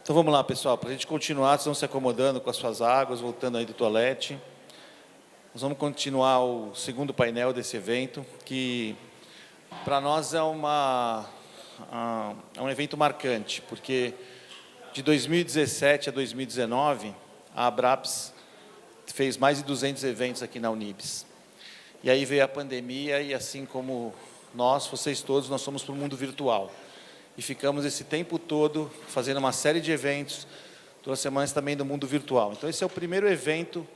Então vamos lá, pessoal, para a gente continuar, vocês vão se acomodando com as suas águas, voltando aí do toalete. Nós vamos continuar o segundo painel desse evento, que para nós é um evento marcante, porque de 2017 a 2019, a Abraps fez mais de 200 eventos aqui na Unibis. E aí veio a pandemia e assim como nós, vocês todos, nós somos para o mundo virtual. E ficamos esse tempo todo fazendo uma série de eventos, 2 semanas também do mundo virtual. Então esse é o primeiro evento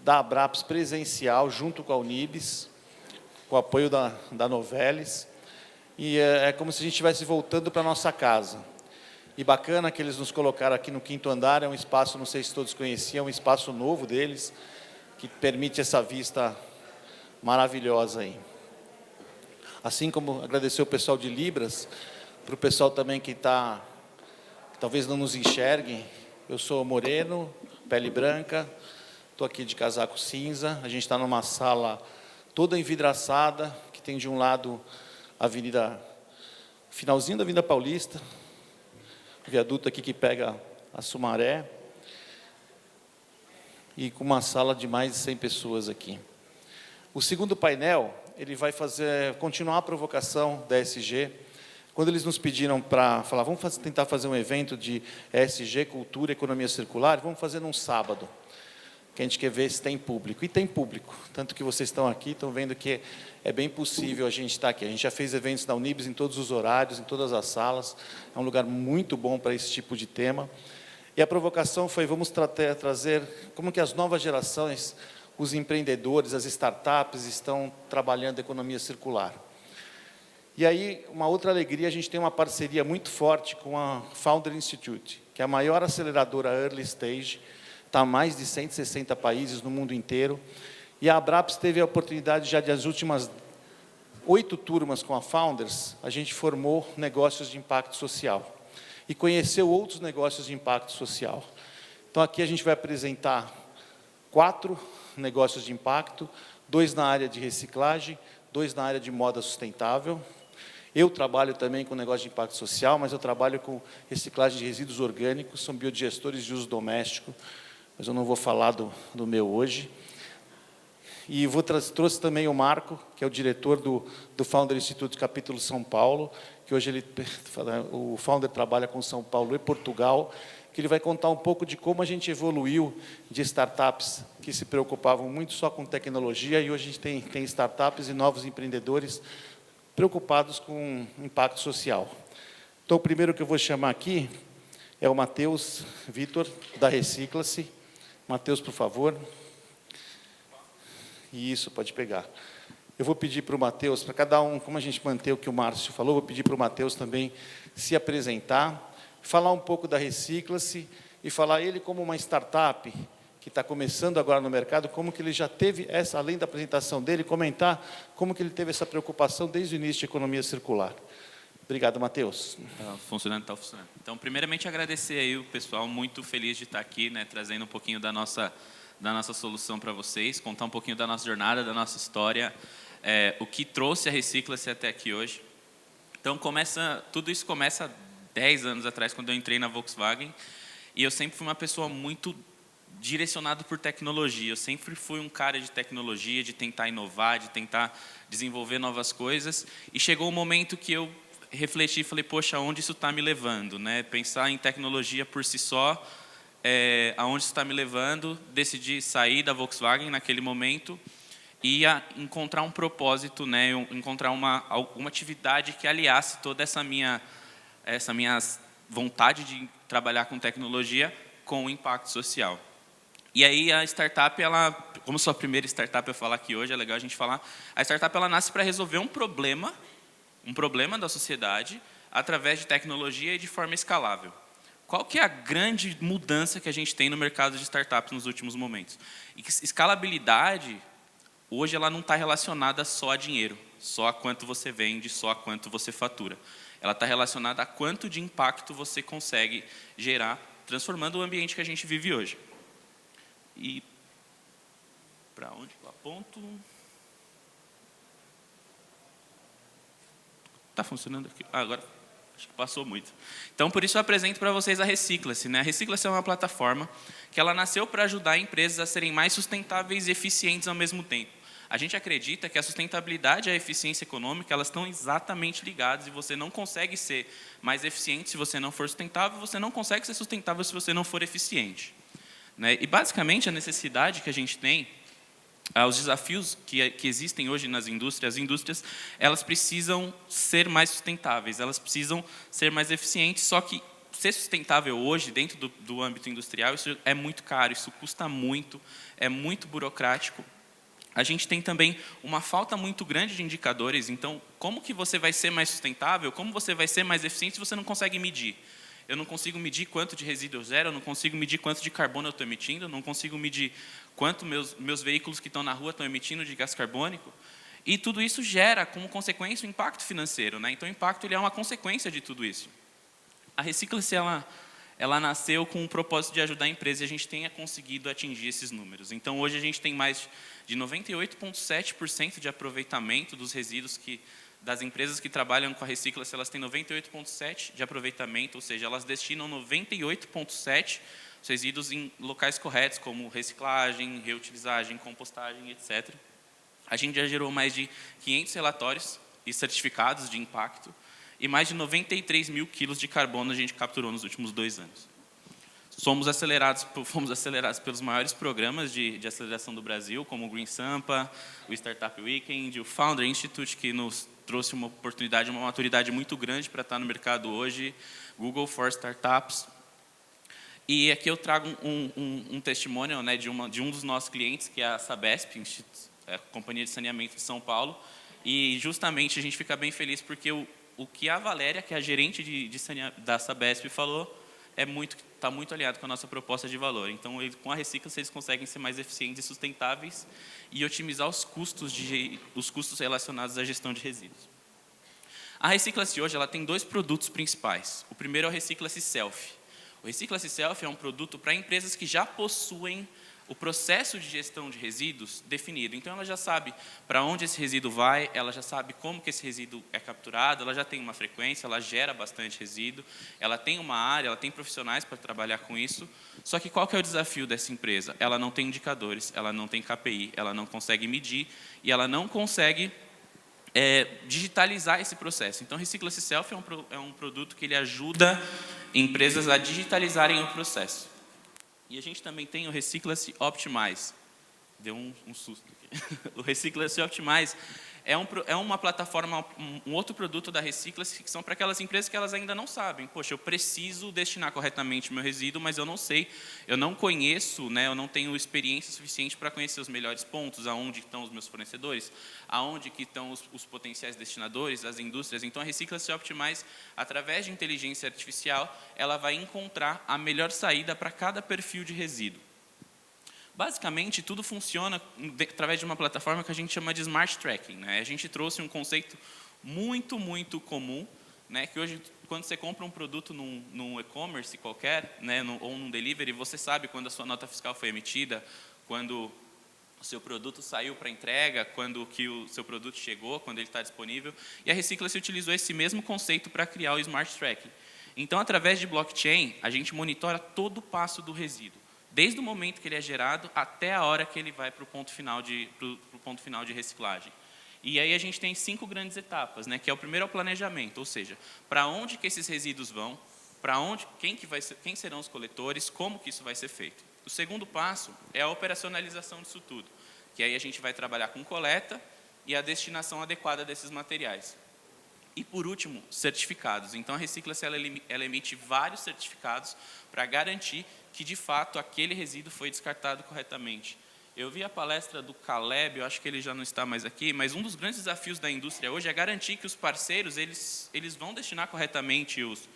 da Abraps presencial, junto com a Unibis, com o apoio da Novelis. E é como se a gente estivesse voltando para a nossa casa. E bacana que eles nos colocaram aqui no 5º andar, é um espaço, não sei se todos conheciam, um espaço novo deles, que permite essa vista maravilhosa aí. Assim como agradecer o pessoal de Libras, para o pessoal também que talvez não nos enxergue, eu sou moreno, pele branca, estou aqui de casaco cinza, a gente está numa sala toda envidraçada, que tem de um lado a avenida, finalzinho da Avenida Paulista, o viaduto aqui que pega a Sumaré, e com uma sala de mais de 100 pessoas aqui. O segundo painel, ele vai continuar a provocação da ESG. Quando eles nos pediram para falar, vamos tentar fazer um evento de ESG, cultura, economia circular, vamos fazer num sábado, que a gente quer ver se tem público. E tem público, tanto que vocês estão aqui, estão vendo que é bem possível a gente estar aqui. A gente já fez eventos na Unibis em todos os horários, em todas as salas, é um lugar muito bom para esse tipo de tema. E a provocação foi, vamos trazer como que as novas gerações, os empreendedores, as startups estão trabalhando a economia circular. E aí, uma outra alegria, a gente tem uma parceria muito forte com a Founder Institute, que é a maior aceleradora early stage, está em mais de 160 países no mundo inteiro. E a Abraps teve a oportunidade, já das últimas 8 turmas com a Founders, a gente formou negócios de impacto social. E conheceu outros negócios de impacto social. Então, aqui a gente vai apresentar 4 negócios de impacto, 2 na área de reciclagem, 2 na área de moda sustentável. Eu trabalho também com negócio de impacto social, mas eu trabalho com reciclagem de resíduos orgânicos, são biodigestores de uso doméstico, mas eu não vou falar do meu hoje. E trouxe também o Marco, que é o diretor do Founder Institute Capítulo São Paulo, que hoje o Founder trabalha com São Paulo e Portugal, que ele vai contar um pouco de como a gente evoluiu de startups que se preocupavam muito só com tecnologia, e hoje a gente tem startups e novos empreendedores preocupados com impacto social. Então, o primeiro que eu vou chamar aqui é o Matheus Vitor, da Recicla-se. Matheus, por favor. Isso, pode pegar. Eu vou pedir para o Matheus, para cada um, como a gente mantém o que o Márcio falou, vou pedir para o Matheus também se apresentar, falar um pouco da Recicla-se e falar ele como uma startup que está começando agora no mercado, como que ele já teve além da apresentação dele, comentar como que ele teve essa preocupação desde o início de economia circular. Obrigado, Matheus. Está funcionando, está funcionando. Então, primeiramente, agradecer aí o pessoal, muito feliz de estar aqui, né, trazendo um pouquinho da nossa solução para vocês, contar um pouquinho da nossa jornada, da nossa história, o que trouxe a Recicla-se até aqui hoje. Então, tudo isso começa 10 anos atrás, quando eu entrei na Volkswagen, e eu sempre fui uma pessoa muito direcionado por tecnologia. Eu sempre fui um cara de tecnologia, de tentar inovar, de tentar desenvolver novas coisas. E chegou um momento que eu refleti e falei, poxa, aonde isso está me levando? Né? Pensar em tecnologia por si só, aonde isso está me levando? Decidi sair da Volkswagen naquele momento e encontrar um propósito, né? Encontrar alguma atividade que aliasse toda essa minha vontade de trabalhar com tecnologia com o impacto social. E aí a startup, como sou a primeira startup a falar aqui hoje, é legal a gente falar, a startup ela nasce para resolver um problema da sociedade, através de tecnologia e de forma escalável. Qual que é a grande mudança que a gente tem no mercado de startups nos últimos momentos? E que escalabilidade, hoje, ela não está relacionada só a dinheiro, só a quanto você vende, só a quanto você fatura. Ela está relacionada a quanto de impacto você consegue gerar, transformando o ambiente que a gente vive hoje. E para onde eu aponto? Está funcionando aqui? Agora Acho que passou muito. Então, por isso eu apresento para vocês a Recicla-se, né? A Recicla-se é uma plataforma que ela nasceu para ajudar empresas a serem mais sustentáveis e eficientes ao mesmo tempo. A gente acredita que a sustentabilidade e a eficiência econômica, elas estão exatamente ligadas, e você não consegue ser mais eficiente se você não for sustentável, você não consegue ser sustentável se você não for eficiente, né? E, basicamente, a necessidade que a gente tem, os desafios que existem hoje nas indústrias, as indústrias, elas precisam ser mais sustentáveis, elas precisam ser mais eficientes, só que ser sustentável hoje, dentro do âmbito industrial, isso é muito caro, isso custa muito, é muito burocrático. A gente tem também uma falta muito grande de indicadores, então, como que você vai ser mais sustentável, como você vai ser mais eficiente se você não consegue medir? Eu não consigo medir quanto de resíduo eu gero, eu não consigo medir quanto de carbono eu estou emitindo, eu não consigo medir quanto meus veículos que estão na rua estão emitindo de gás carbônico. E tudo isso gera, como consequência, um impacto financeiro, né? Então, o impacto ele é uma consequência de tudo isso. A Recicla-se, ela nasceu com o propósito de ajudar a empresa, e a gente tenha conseguido atingir esses números. Então, hoje a gente tem mais de 98,7% de aproveitamento dos resíduos das empresas que trabalham com a Recicla-se, elas têm 98,7% de aproveitamento, ou seja, elas destinam 98,7% dos resíduos em locais corretos, como reciclagem, reutilizagem, compostagem, etc. A gente já gerou mais de 500 relatórios e certificados de impacto, e mais de 93 mil quilos de carbono a gente capturou nos últimos 2 anos. Fomos acelerados pelos maiores programas de aceleração do Brasil, como o Green Sampa, o Startup Weekend, o Founder Institute, que nos trouxe uma oportunidade, uma maturidade muito grande para estar no mercado hoje, Google for Startups. E aqui eu trago um testemunho, né, de um dos nossos clientes, que é a Sabesp, a Companhia de Saneamento de São Paulo, e justamente a gente fica bem feliz porque o que a Valéria, que é a gerente da Sabesp, falou está muito alinhado com a nossa proposta de valor. Então, com a Recicla-se, eles conseguem ser mais eficientes e sustentáveis e otimizar os custos relacionados à gestão de resíduos. A Recicla-se hoje ela tem 2 produtos principais. O primeiro é o Recicla-se Self. O Recicla-se Self é um produto para empresas que já possuem o processo de gestão de resíduos definido. Então, ela já sabe para onde esse resíduo vai, ela já sabe como que esse resíduo é capturado, ela já tem uma frequência, ela gera bastante resíduo, ela tem uma área, ela tem profissionais para trabalhar com isso. Só que qual que é o desafio dessa empresa? Ela não tem indicadores, ela não tem KPI, ela não consegue medir e ela não consegue digitalizar esse processo. Então, Recicla-se Self é um produto que ele ajuda empresas a digitalizarem o processo. E a gente também tem o Recicla-se Optimize. Deu um susto aqui. O Recicla-se Optimize é uma plataforma, um outro produto da Recicla-se, que são para aquelas empresas que elas ainda não sabem. Poxa, eu preciso destinar corretamente o meu resíduo, mas eu não sei, eu não conheço, né, eu não tenho experiência suficiente para conhecer os melhores pontos, aonde estão os meus fornecedores, aonde que estão os potenciais destinadores, as indústrias. Então, a Recicla-se Optimize, através de inteligência artificial, ela vai encontrar a melhor saída para cada perfil de resíduo. Basicamente, tudo funciona através de uma plataforma que a gente chama de Smart Tracking, né? A gente trouxe um conceito muito, muito comum, né? Que hoje, quando você compra um produto num e-commerce qualquer, né? Ou num delivery, você sabe quando a sua nota fiscal foi emitida, quando o seu produto saiu para entrega, quando que o seu produto chegou, quando ele está disponível. E a Recicla-se utilizou esse mesmo conceito para criar o Smart Tracking. Então, através de blockchain, a gente monitora todo o passo do resíduo, desde o momento que ele é gerado até a hora que ele vai para o ponto final de reciclagem. E aí a gente tem 5 grandes etapas, né? Que é o primeiro é o planejamento, ou seja, para onde que esses resíduos vão, quem serão os coletores, como que isso vai ser feito. O segundo passo é a operacionalização disso tudo, que aí a gente vai trabalhar com coleta e a destinação adequada desses materiais. E, por último, certificados. Então, a Recicla-se ela emite vários certificados para garantir que, de fato, aquele resíduo foi descartado corretamente. Eu vi a palestra do Caleb, eu acho que ele já não está mais aqui, mas um dos grandes desafios da indústria hoje é garantir que os parceiros eles vão destinar corretamente os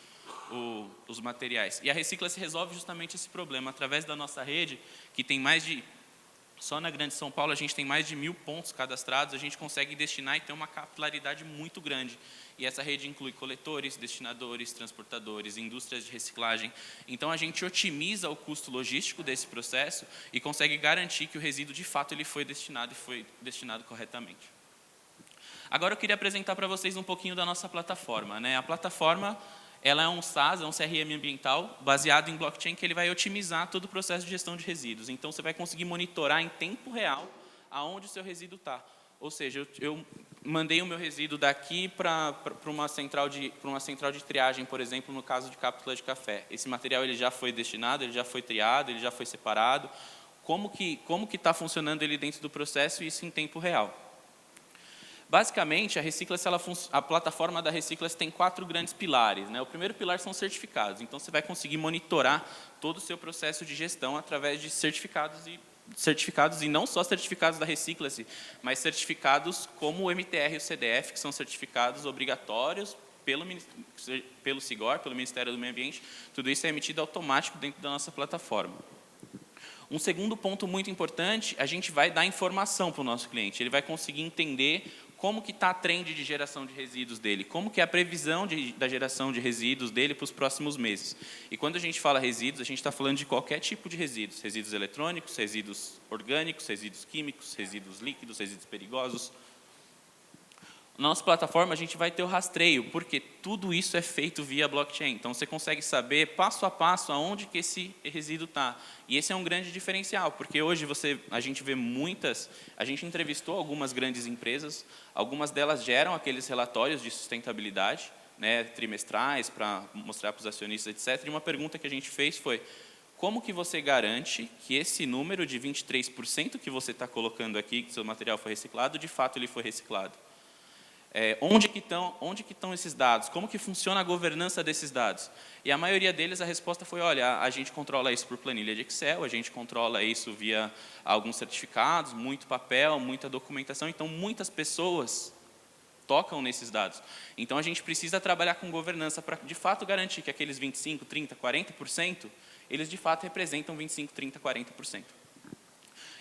materiais. E a Recicla-se resolve justamente esse problema através da nossa rede, que tem só na Grande São Paulo a gente tem mais de 1.000 pontos cadastrados, a gente consegue destinar e ter uma capilaridade muito grande. E essa rede inclui coletores, destinadores, transportadores, indústrias de reciclagem. Então, a gente otimiza o custo logístico desse processo e consegue garantir que o resíduo, de fato, ele foi destinado corretamente. Agora eu queria apresentar para vocês um pouquinho da nossa plataforma, né? A plataforma, ela é um SaaS, é um CRM ambiental, baseado em blockchain, que ele vai otimizar todo o processo de gestão de resíduos. Então, você vai conseguir monitorar em tempo real aonde o seu resíduo está. Ou seja, eu mandei o meu resíduo daqui para uma central de triagem, por exemplo, no caso de cápsula de café. Esse material ele já foi destinado, ele já foi triado, ele já foi separado. Como que está funcionando ele dentro do processo e isso em tempo real? Basicamente, a plataforma da Reciclas tem 4 grandes pilares, né? O primeiro pilar são certificados. Então, você vai conseguir monitorar todo o seu processo de gestão através de certificados e não só certificados da Reciclas, mas certificados como o MTR e o CDF, que são certificados obrigatórios pelo SIGOR, pelo Ministério do Meio Ambiente. Tudo isso é emitido automático dentro da nossa plataforma. Um segundo ponto muito importante, a gente vai dar informação para o nosso cliente. Ele vai conseguir entender como que está a trend de geração de resíduos dele, como que é a previsão da geração de resíduos dele para os próximos meses. E quando a gente fala resíduos, a gente está falando de qualquer tipo de resíduos. Resíduos eletrônicos, resíduos orgânicos, resíduos químicos, resíduos líquidos, resíduos perigosos. Na nossa plataforma, a gente vai ter o rastreio, porque tudo isso é feito via blockchain. Então, você consegue saber, passo a passo, aonde que esse resíduo está. E esse é um grande diferencial, porque hoje a gente vê a gente entrevistou algumas grandes empresas, algumas delas geram aqueles relatórios de sustentabilidade, né, trimestrais, para mostrar para os acionistas, etc. E uma pergunta que a gente fez foi, como que você garante que esse número de 23% que você está colocando aqui, que seu material foi reciclado, de fato ele foi reciclado? Onde que estão esses dados? Como que funciona a governança desses dados? E a maioria deles, a resposta foi, olha, a gente controla isso por planilha de Excel, a gente controla isso via alguns certificados, muito papel, muita documentação, então muitas pessoas tocam nesses dados. Então, a gente precisa trabalhar com governança para, de fato, garantir que aqueles 25%, 30%, 40%, eles, de fato, representam 25%, 30%, 40%.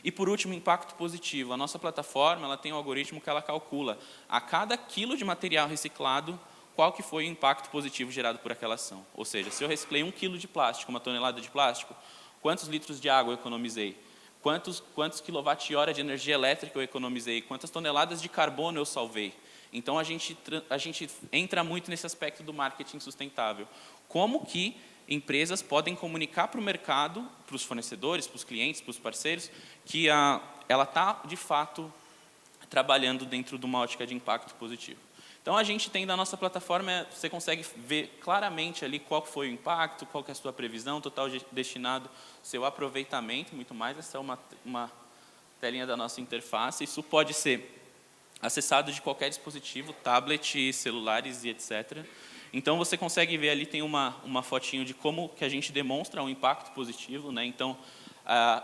E, por último, impacto positivo. A nossa plataforma ela tem um algoritmo que ela calcula a cada quilo de material reciclado qual que foi o impacto positivo gerado por aquela ação. Ou seja, se eu reciclei 1 quilo de plástico, 1 tonelada de plástico, quantos litros de água eu economizei? Quantos quilowatt-hora de energia elétrica eu economizei? Quantas toneladas de carbono eu salvei? Então, a gente entra muito nesse aspecto do marketing sustentável. Como que empresas podem comunicar para o mercado, para os fornecedores, para os clientes, para os parceiros, que ela está, de fato, trabalhando dentro de uma ótica de impacto positivo. Então, a gente tem da nossa plataforma, você consegue ver claramente ali qual foi o impacto, qual que é a sua previsão, total destinado, seu aproveitamento, muito mais. Essa é uma telinha da nossa interface. Isso pode ser acessado de qualquer dispositivo, tablet, celulares e etc. Então, você consegue ver ali, tem uma fotinho de como que a gente demonstra um impacto positivo, né? Então,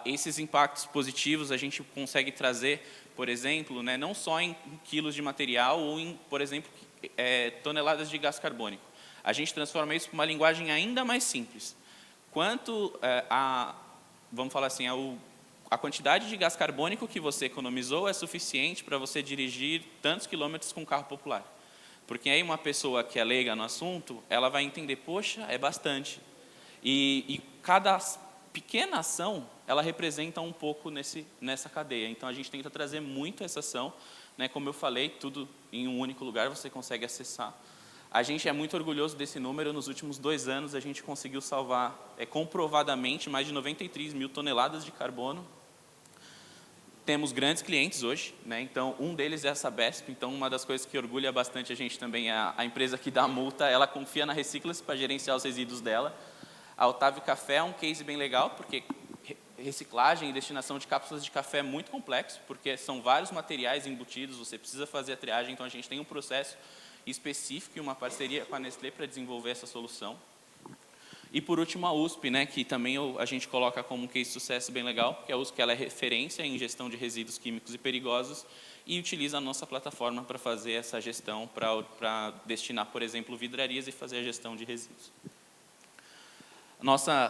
esses impactos positivos a gente consegue trazer, por exemplo, né, não só em quilos de material ou em, por exemplo, toneladas de gás carbônico. A gente transforma isso para uma linguagem ainda mais simples. Vamos falar assim, a quantidade de gás carbônico que você economizou é suficiente para você dirigir tantos quilômetros com um carro popular. Porque aí uma pessoa que é leiga no assunto, ela vai entender, poxa, é bastante. E cada pequena ação, ela representa um pouco nessa cadeia. Então, a gente tenta trazer muito essa ação, né? Como eu falei, tudo em um único lugar você consegue acessar. A gente é muito orgulhoso desse número. Nos últimos 2 anos, a gente conseguiu salvar comprovadamente mais de 93 mil toneladas de carbono. Temos grandes clientes hoje, né? Então, um deles é a Sabesp. Então, uma das coisas que orgulha bastante a gente também é a empresa que dá a multa, ela confia na Reciclas para gerenciar os resíduos dela. A Otávio Café é um case bem legal, porque reciclagem e destinação de cápsulas de café é muito complexo, porque são vários materiais embutidos, você precisa fazer a triagem, então a gente tem um processo específico e uma parceria com a Nestlé para desenvolver essa solução. E, por último, a USP, né, que também a gente coloca como um case de sucesso bem legal, que a USP ela é referência em gestão de resíduos químicos e perigosos e utiliza a nossa plataforma para fazer essa gestão, para destinar, por exemplo, vidrarias e fazer a gestão de resíduos.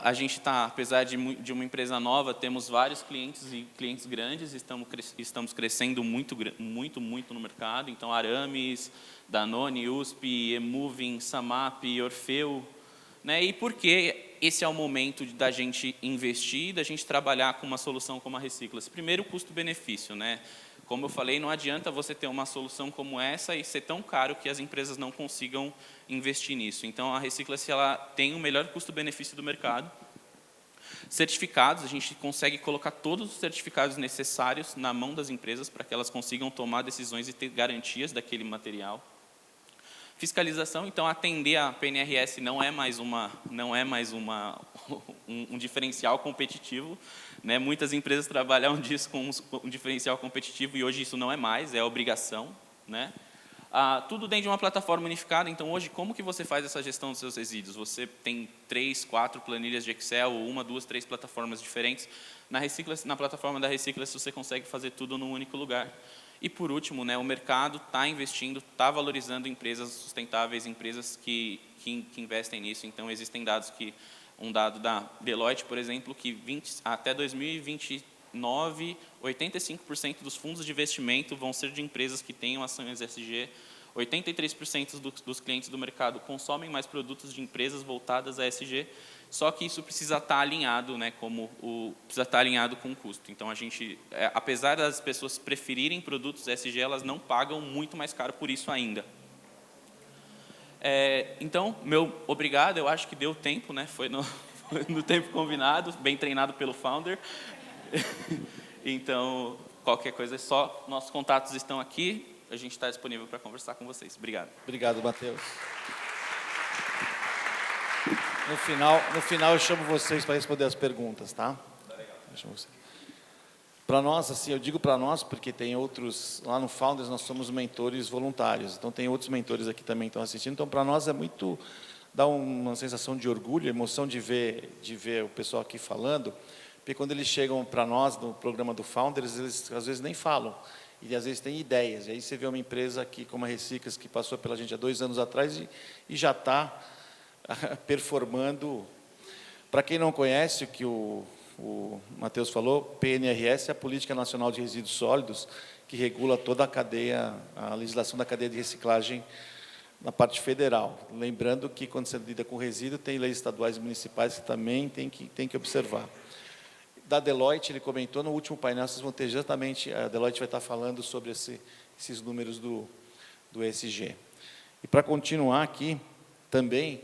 A gente está, apesar de uma empresa nova, temos vários clientes e clientes grandes, estamos crescendo muito no mercado. Então, Aramis, Danone, USP, eMoving, Samap, Orfeu, né? E por que esse é o momento da gente investir, da gente trabalhar com uma solução como a Reciclas? Primeiro, o custo-benefício, né? Como eu falei, não adianta você ter uma solução como essa e ser tão caro que as empresas não consigam investir nisso. Então, a Recicla-se ela tem o melhor custo-benefício do mercado. Certificados, a gente consegue colocar todos os certificados necessários na mão das empresas para que elas consigam tomar decisões e ter garantias daquele material. Fiscalização, então, atender a PNRS não é mais um diferencial competitivo, né? Muitas empresas trabalham disso com um diferencial competitivo e hoje isso não é mais, é obrigação, né? Tudo dentro de uma plataforma unificada. Então, hoje, como que você faz essa gestão dos seus resíduos? Você tem 3, 4 planilhas de Excel, ou 1, 2, 3 plataformas diferentes. Na plataforma da Recicla-se, você consegue fazer tudo num único lugar. E, por último, né, o mercado está investindo, está valorizando empresas sustentáveis, empresas que investem nisso. Então, existem dados um dado da Deloitte, por exemplo, que até 2029, 85% dos fundos de investimento vão ser de empresas que tenham ações ESG, 83% dos clientes do mercado consomem mais produtos de empresas voltadas a ESG, só que isso precisa estar alinhado, né, precisa estar alinhado com o custo. Então, apesar das pessoas preferirem produtos ESG, elas não pagam muito mais caro por isso ainda. Então, meu obrigado, eu acho que deu tempo, né, foi no tempo combinado, bem treinado pelo founder. Então, qualquer coisa é só, nossos contatos estão aqui, a gente está disponível para conversar com vocês. Obrigado. Obrigado, Matheus. No final eu chamo vocês para responder as perguntas, tá? Tá legal. Para nós, assim, eu digo para nós porque tem outros, lá no Founders nós somos mentores voluntários, então tem outros mentores aqui também que estão assistindo, então para nós é muito, dá uma sensação de orgulho, emoção de ver o pessoal aqui falando, porque quando eles chegam para nós no programa do Founders, eles às vezes nem falam, e às vezes têm ideias, e aí você vê uma empresa aqui como a Recicla, que passou pela gente há 2 anos atrás e já está performando. Para quem não conhece, o que o Matheus falou, PNRS é a Política Nacional de Resíduos Sólidos, que regula toda a cadeia, a legislação da cadeia de reciclagem na parte federal. Lembrando que, quando você lida com resíduo, tem leis estaduais e municipais que também tem que observar. Da Deloitte, ele comentou no último painel, vocês vão ter exatamente, a Deloitte vai estar falando sobre esses números do ESG. E para continuar aqui, também,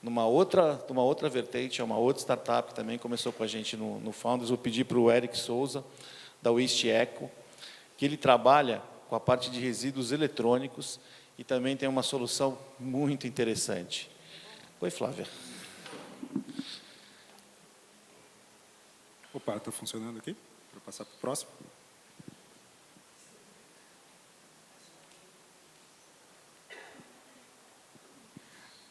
numa outra vertente, é uma outra startup que também começou com a gente no Founders, vou pedir para o Eric Souza, da Waste Eco, que ele trabalha com a parte de resíduos eletrônicos e também tem uma solução muito interessante. Oi, Flávia. Opa, está funcionando aqui? Para passar para o próximo.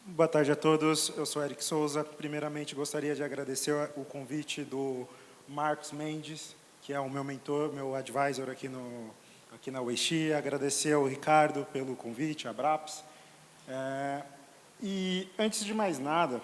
Boa tarde a todos, eu sou Eric Souza. Primeiramente, gostaria de agradecer o convite do Marcos Mendes, que é o meu mentor, meu advisor aqui na Waste. Agradecer ao Ricardo pelo convite, a Braps. E, antes de mais nada,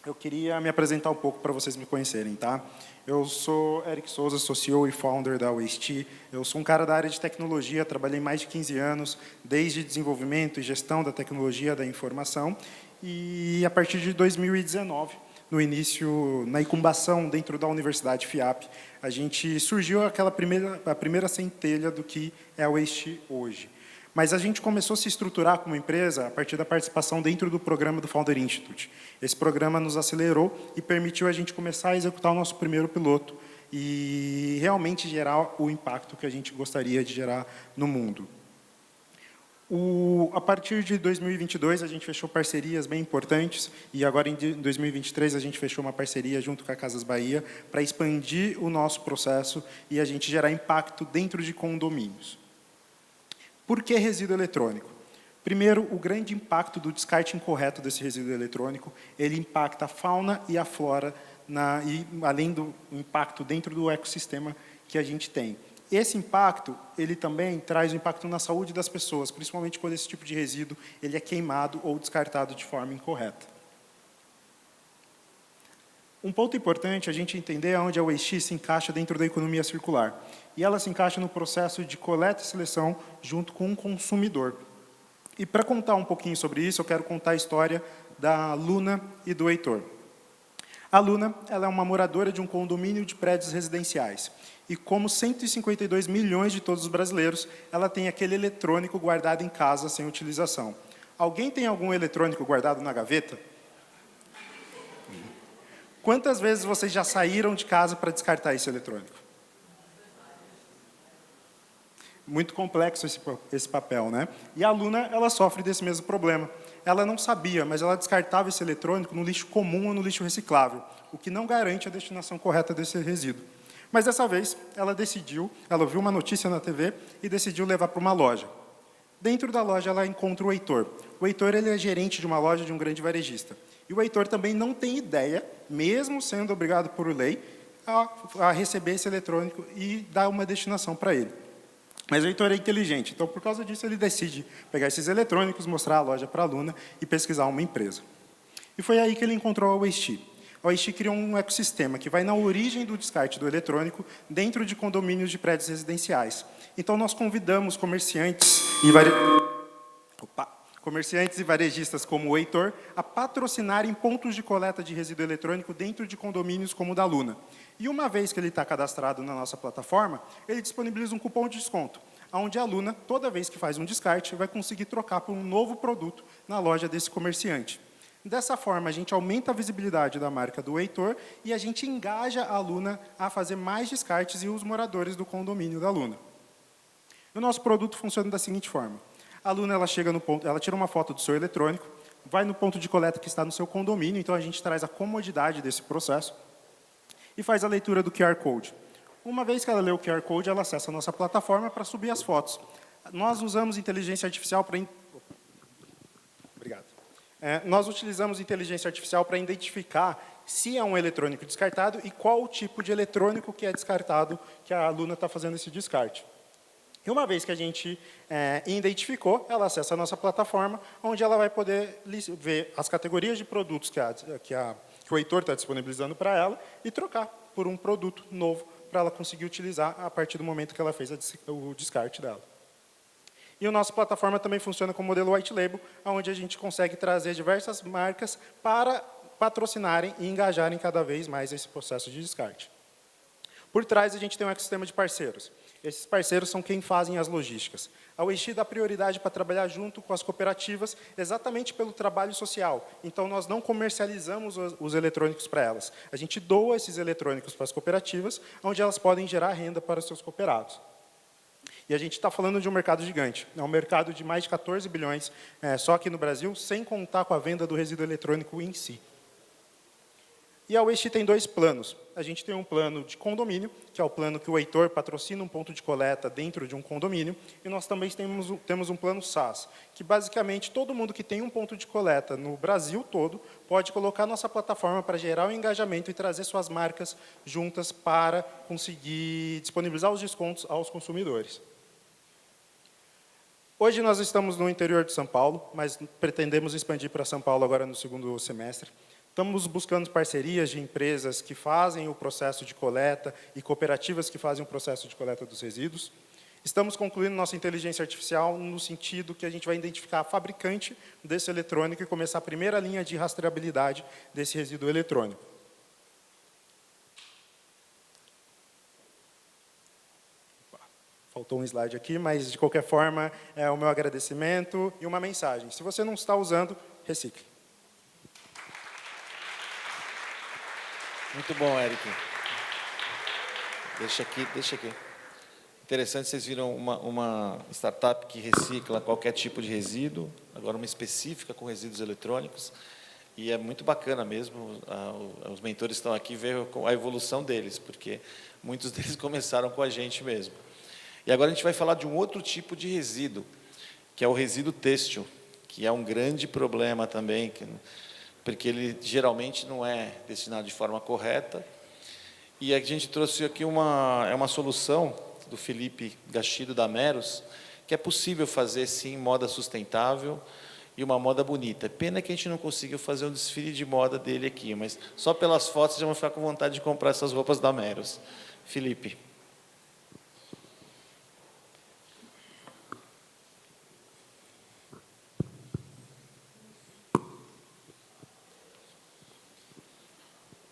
eu queria me apresentar um pouco para vocês me conhecerem, tá? Eu sou Eric Souza, sou CEO e founder da Waste. Eu sou um cara da área de tecnologia, trabalhei mais de 15 anos, desde desenvolvimento e gestão da tecnologia da informação. E, a partir de 2019, no início, na incumbação dentro da Universidade FIAP, a gente surgiu a primeira centelha do que é a Waste hoje. Mas a gente começou a se estruturar como empresa a partir da participação dentro do programa do Founder Institute. Esse programa nos acelerou e permitiu a gente começar a executar o nosso primeiro piloto e realmente gerar o impacto que a gente gostaria de gerar no mundo. A partir de 2022, a gente fechou parcerias bem importantes e agora em 2023 a gente fechou uma parceria junto com a Casas Bahia para expandir o nosso processo e a gente gerar impacto dentro de condomínios. Por que resíduo eletrônico? Primeiro, o grande impacto do descarte incorreto desse resíduo eletrônico, ele impacta a fauna e a flora, além do impacto dentro do ecossistema que a gente tem. Esse impacto, ele também traz um impacto na saúde das pessoas, principalmente quando esse tipo de resíduo ele é queimado ou descartado de forma incorreta. Um ponto importante é a gente entender onde a Waste se encaixa dentro da economia circular. E ela se encaixa no processo de coleta e seleção junto com o consumidor. E para contar um pouquinho sobre isso, eu quero contar a história da Luna e do Heitor. A Luna, ela é uma moradora de um condomínio de prédios residenciais. E como 152 milhões de todos os brasileiros, ela tem aquele eletrônico guardado em casa sem utilização. Alguém tem algum eletrônico guardado na gaveta? Quantas vezes vocês já saíram de casa para descartar esse eletrônico? Muito complexo esse papel, né? E a aluna, ela sofre desse mesmo problema. Ela não sabia, mas ela descartava esse eletrônico no lixo comum ou no lixo reciclável, o que não garante a destinação correta desse resíduo. Mas dessa vez, ela viu uma notícia na TV e decidiu levar para uma loja. Dentro da loja, ela encontra o Heitor. O Heitor, ele é gerente de uma loja de um grande varejista. E o Heitor também não tem ideia, mesmo sendo obrigado por lei, a receber esse eletrônico e dar uma destinação para ele. Mas o Heitor é inteligente, então, por causa disso, ele decide pegar esses eletrônicos, mostrar a loja para a aluna e pesquisar uma empresa. E foi aí que ele encontrou a Waste. A Waste criou um ecossistema que vai na origem do descarte do eletrônico dentro de condomínios de prédios residenciais. Então, nós convidamos comerciantes e varejistas como o Heitor a patrocinarem pontos de coleta de resíduo eletrônico dentro de condomínios como o da Luna. E uma vez que ele está cadastrado na nossa plataforma, ele disponibiliza um cupom de desconto, onde a aluna, toda vez que faz um descarte, vai conseguir trocar por um novo produto na loja desse comerciante. Dessa forma, a gente aumenta a visibilidade da marca do Heitor e a gente engaja a aluna a fazer mais descartes e os moradores do condomínio da aluna. O nosso produto funciona da seguinte forma. A aluna, ela chega no ponto, ela tira uma foto do seu eletrônico, vai no ponto de coleta que está no seu condomínio, então a gente traz a comodidade desse processo e faz a leitura do QR Code. Uma vez que ela lê o QR Code, ela acessa a nossa plataforma para subir as fotos. Nós usamos inteligência artificial para... Obrigado. Nós utilizamos inteligência artificial para identificar se é um eletrônico descartado e qual o tipo de eletrônico que é descartado, que a aluna está fazendo esse descarte. E uma vez que a gente identificou, ela acessa a nossa plataforma, onde ela vai poder ver as categorias de produtos que o Heitor está disponibilizando para ela e trocar por um produto novo para ela conseguir utilizar a partir do momento que ela fez o descarte dela. E a nossa plataforma também funciona como modelo white label, onde a gente consegue trazer diversas marcas para patrocinarem e engajarem cada vez mais esse processo de descarte. Por trás, a gente tem um ecossistema de parceiros. Esses parceiros são quem fazem as logísticas. A Waste dá prioridade para trabalhar junto com as cooperativas, exatamente pelo trabalho social. Então, nós não comercializamos os eletrônicos para elas. A gente doa esses eletrônicos para as cooperativas, onde elas podem gerar renda para os seus cooperados. E a gente está falando de um mercado gigante. É um mercado de mais de 14 bilhões, só aqui no Brasil, sem contar com a venda do resíduo eletrônico em si. E a Waste tem dois planos. A gente tem um plano de condomínio, que é o plano que o Heitor patrocina um ponto de coleta dentro de um condomínio, e nós também temos um plano SaaS, que basicamente todo mundo que tem um ponto de coleta no Brasil todo pode colocar nossa plataforma para gerar o engajamento e trazer suas marcas juntas para conseguir disponibilizar os descontos aos consumidores. Hoje nós estamos no interior de São Paulo, mas pretendemos expandir para São Paulo agora no segundo semestre. Estamos buscando parcerias de empresas que fazem o processo de coleta e cooperativas que fazem o processo de coleta dos resíduos. Estamos concluindo nossa inteligência artificial no sentido que a gente vai identificar a fabricante desse eletrônico e começar a primeira linha de rastreabilidade desse resíduo eletrônico. Faltou um slide aqui, mas, de qualquer forma, é o meu agradecimento e uma mensagem. Se você não está usando, recicle. Muito bom, Eric. Deixa aqui. Interessante, vocês viram uma startup que recicla qualquer tipo de resíduo, agora uma específica com resíduos eletrônicos, e é muito bacana mesmo, os mentores estão aqui ver a evolução deles, porque muitos deles começaram com a gente mesmo. E agora a gente vai falar de um outro tipo de resíduo, que é o resíduo têxtil, que é um grande problema também, porque ele geralmente não é destinado de forma correta. E a gente trouxe aqui uma solução do Felipe Gachido, da Meros, que é possível fazer, sim, moda sustentável e uma moda bonita. Pena que a gente não conseguiu fazer um desfile de moda dele aqui, mas só pelas fotos já vão ficar com vontade de comprar essas roupas da Meros. Felipe.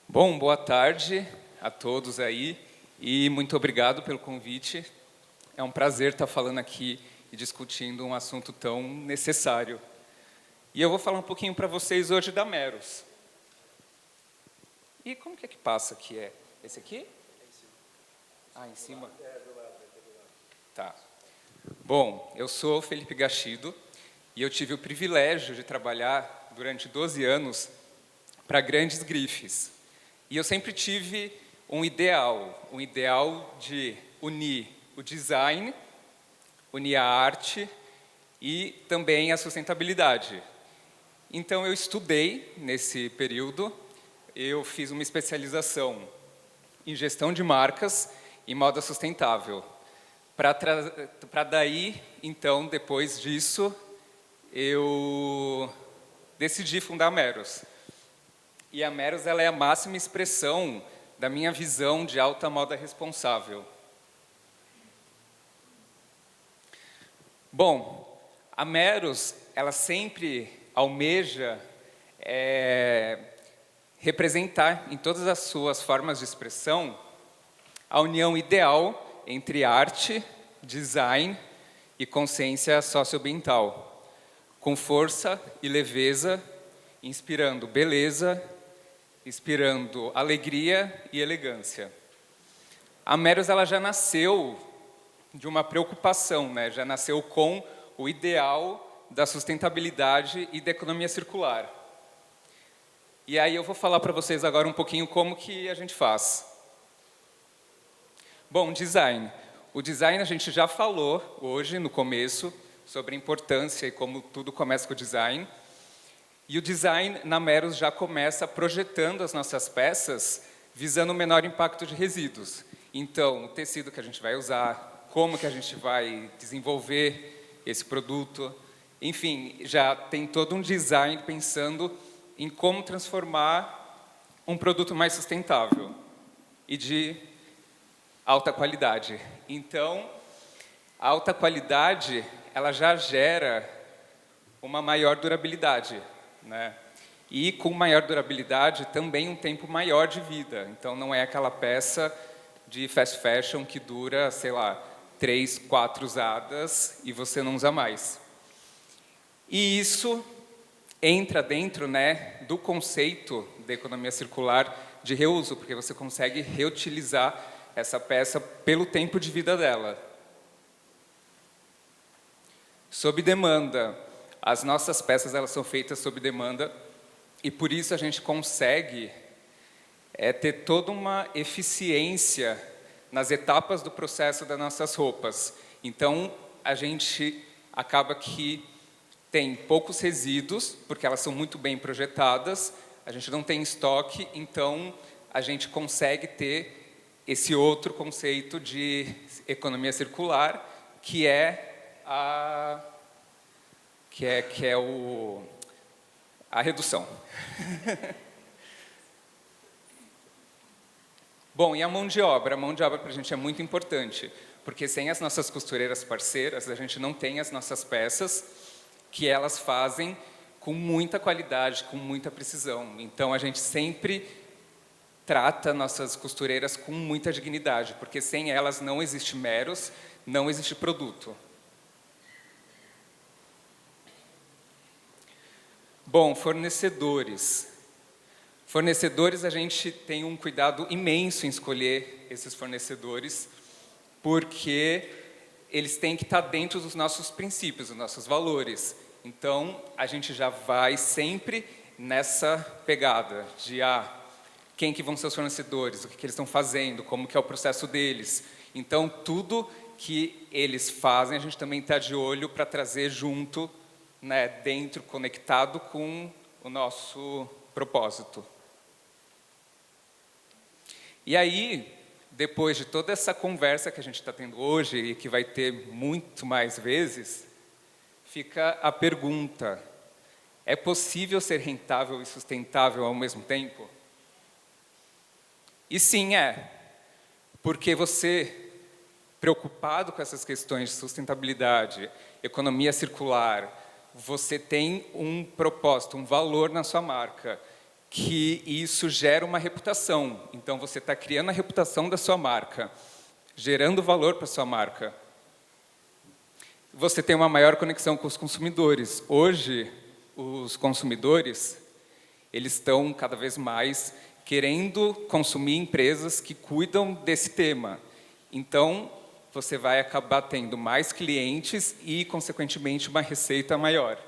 Bom, boa tarde a todos aí. E muito obrigado pelo convite. É um prazer estar falando aqui e discutindo um assunto tão necessário. E eu vou falar um pouquinho para vocês hoje da Meros. E como que passa aqui? É esse aqui? Ah, em cima? Tá. Bom, eu sou Felipe Gachido e eu tive o privilégio de trabalhar durante 12 anos para grandes grifes. E eu sempre tive um ideal de unir o design, unir a arte e também a sustentabilidade. Então, eu estudei nesse período, eu fiz uma especialização em gestão de marcas e moda sustentável. Para daí, então, depois disso, eu decidi fundar a Meros. E a Meros ela é a máxima expressão da minha visão de alta moda responsável. Bom, a Meros ela sempre almeja representar em todas as suas formas de expressão a união ideal entre arte, design e consciência socioambiental, com força e leveza, inspirando beleza, inspirando alegria e elegância. A Meros ela já nasceu de uma preocupação, né? Já nasceu com o ideal da sustentabilidade e da economia circular. E aí eu vou falar para vocês agora um pouquinho como que a gente faz. Bom, design. O design a gente já falou hoje no começo sobre a importância e como tudo começa com o design. E o design na Meros já começa projetando as nossas peças visando o menor impacto de resíduos. Então, o tecido que a gente vai usar, como que a gente vai desenvolver esse produto, enfim, já tem todo um design pensando em como transformar um produto mais sustentável e de alta qualidade. Então, a alta qualidade, ela já gera uma maior durabilidade, né? E com maior durabilidade também um tempo maior de vida. Então não é aquela peça de fast fashion que dura, sei lá, 3, 4 usadas e você não usa mais. E isso entra dentro, né, do conceito da economia circular de reuso, porque você consegue reutilizar essa peça pelo tempo de vida dela. Sob demanda. As nossas peças elas são feitas sob demanda e por isso a gente consegue ter toda uma eficiência nas etapas do processo das nossas roupas. Então, a gente acaba que tem poucos resíduos, porque elas são muito bem projetadas, a gente não tem estoque, então a gente consegue ter esse outro conceito de economia circular, que é a redução. Bom, e a mão de obra? A mão de obra para a gente é muito importante, porque sem as nossas costureiras parceiras, a gente não tem as nossas peças, que elas fazem com muita qualidade, com muita precisão. Então, a gente sempre trata nossas costureiras com muita dignidade, porque sem elas não existe Meros, não existe produto. Bom, fornecedores. Fornecedores, a gente tem um cuidado imenso em escolher esses fornecedores, porque eles têm que estar dentro dos nossos princípios, dos nossos valores. Então, a gente já vai sempre nessa pegada de quem que vão ser os fornecedores, o que eles estão fazendo, como que é o processo deles. Então, tudo que eles fazem, a gente também está de olho para trazer junto, né, dentro, conectado com o nosso propósito. E aí, depois de toda essa conversa que a gente está tendo hoje e que vai ter muito mais vezes, fica a pergunta: é possível ser rentável e sustentável ao mesmo tempo? E sim, porque você, preocupado com essas questões de sustentabilidade, economia circular, você tem um propósito, um valor na sua marca. que isso gera uma reputação. Então, você está criando a reputação da sua marca, gerando valor para a sua marca. Você tem uma maior conexão com os consumidores. Hoje, os consumidores, eles estão cada vez mais querendo consumir empresas que cuidam desse tema. Então, você vai acabar tendo mais clientes e, consequentemente, uma receita maior.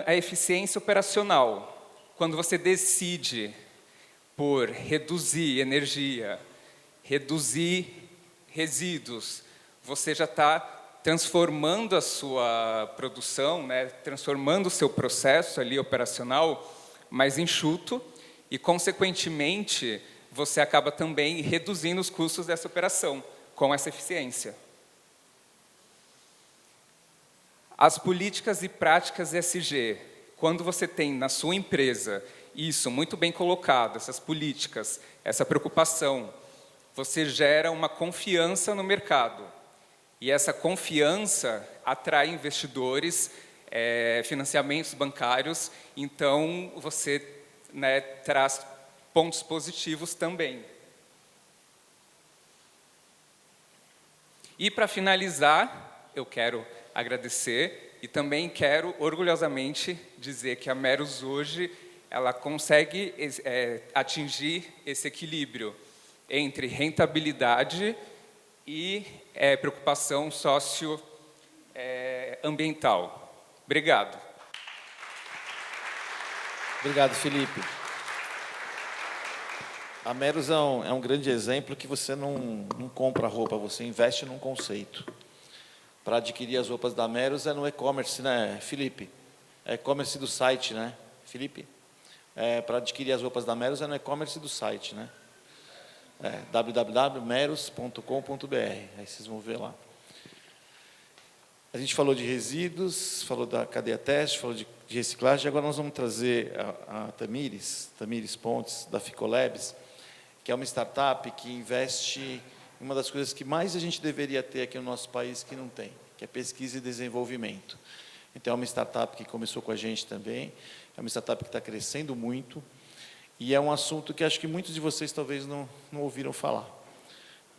A eficiência operacional. Quando você decide por reduzir energia, reduzir resíduos, você já está transformando a sua produção, né, transformando o seu processo ali operacional mais enxuto e, consequentemente, você acaba também reduzindo os custos dessa operação com essa eficiência. As políticas e práticas ESG. Quando você tem na sua empresa isso muito bem colocado, essas políticas, essa preocupação, você gera uma confiança no mercado. E essa confiança atrai investidores, financiamentos bancários, então você, né, traz pontos positivos também. E para finalizar, eu quero agradecer e também quero orgulhosamente dizer que a Meros hoje ela consegue atingir esse equilíbrio entre rentabilidade e preocupação socioambiental. Obrigado. Obrigado, Felipe. A Meros é um grande exemplo que você não compra roupa, você investe num conceito. Para adquirir as roupas da Meros é no e-commerce, né, Felipe? É e-commerce do site, né, Felipe? Para adquirir as roupas da Meros é no e-commerce do site, né? www.meros.com.br. Aí vocês vão ver lá. A gente falou de resíduos, falou da cadeia teste, falou de reciclagem. Agora nós vamos trazer a Tamires Pontes, da Ficolabs, que é uma startup que investe em uma das coisas que mais a gente deveria ter aqui no nosso país que não tem, que é pesquisa e desenvolvimento. Então, é uma startup que começou com a gente também, é uma startup que está crescendo muito, e é um assunto que acho que muitos de vocês talvez não ouviram falar.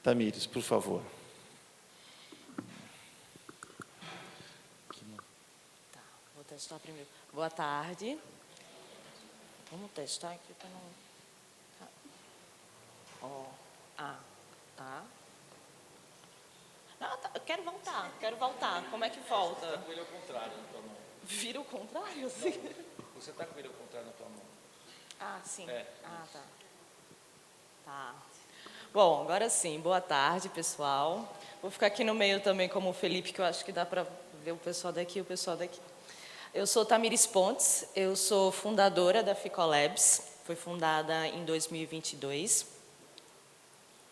Tamires, por favor. Tá, vou testar primeiro. Boa tarde. Vamos testar aqui para não... Tá. Não, tá. Eu quero voltar. Como é que volta? Você está com ele ao contrário na tua mão. Vira o contrário, sim. Você está com ele ao contrário na tua mão. Ah, sim. Tá. Bom, agora sim. Boa tarde, pessoal. Vou ficar aqui no meio também como o Felipe, que eu acho que dá para ver o pessoal daqui e o pessoal daqui. Eu sou Tamires Pontes, eu sou fundadora da Ficolabs. Foi fundada em 2022.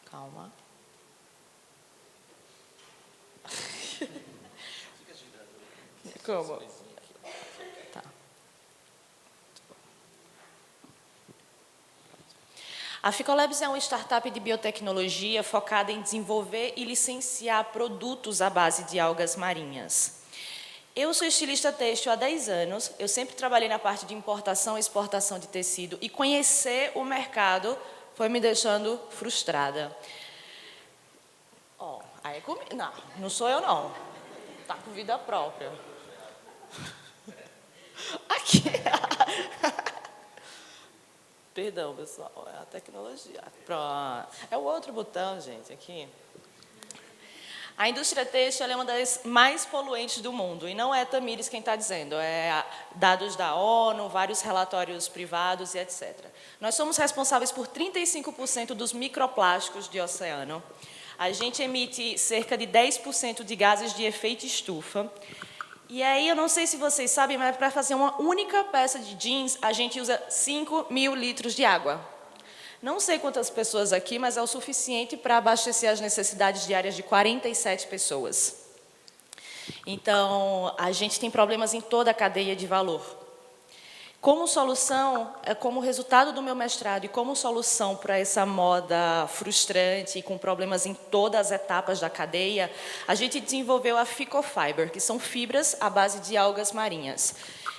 Calma. Como? Tá. A Ficolabs é uma startup de biotecnologia focada em desenvolver e licenciar produtos à base de algas marinhas. Eu sou estilista têxtil há 10 anos, eu sempre trabalhei na parte de importação e exportação de tecido e conhecer o mercado foi me deixando frustrada. Aí é comigo. Não sou eu não. Tá com vida própria. Aqui. Perdão, pessoal, é a tecnologia. Pronto. É o outro botão, gente, aqui. A indústria têxtil é uma das mais poluentes do mundo, e não é Tamires quem está dizendo, é dados da ONU, vários relatórios privados e etc. Nós somos responsáveis por 35% dos microplásticos de oceano. A gente emite cerca de 10% de gases de efeito estufa. E aí, eu não sei se vocês sabem, mas para fazer uma única peça de jeans, a gente usa 5.000 litros de água. Não sei quantas pessoas aqui, mas é o suficiente para abastecer as necessidades diárias de 47 pessoas. Então, a gente tem problemas em toda a cadeia de valor. Como solução, como resultado do meu mestrado e como solução para essa moda frustrante e com problemas em todas as etapas da cadeia, a gente desenvolveu a Ficofiber, que são fibras à base de algas marinhas.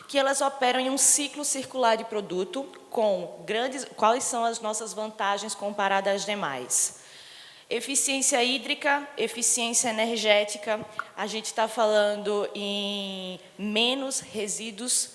que elas operam em um ciclo circular de produto com quais são as nossas vantagens comparadas às demais. Eficiência hídrica, eficiência energética, a gente está falando em menos resíduos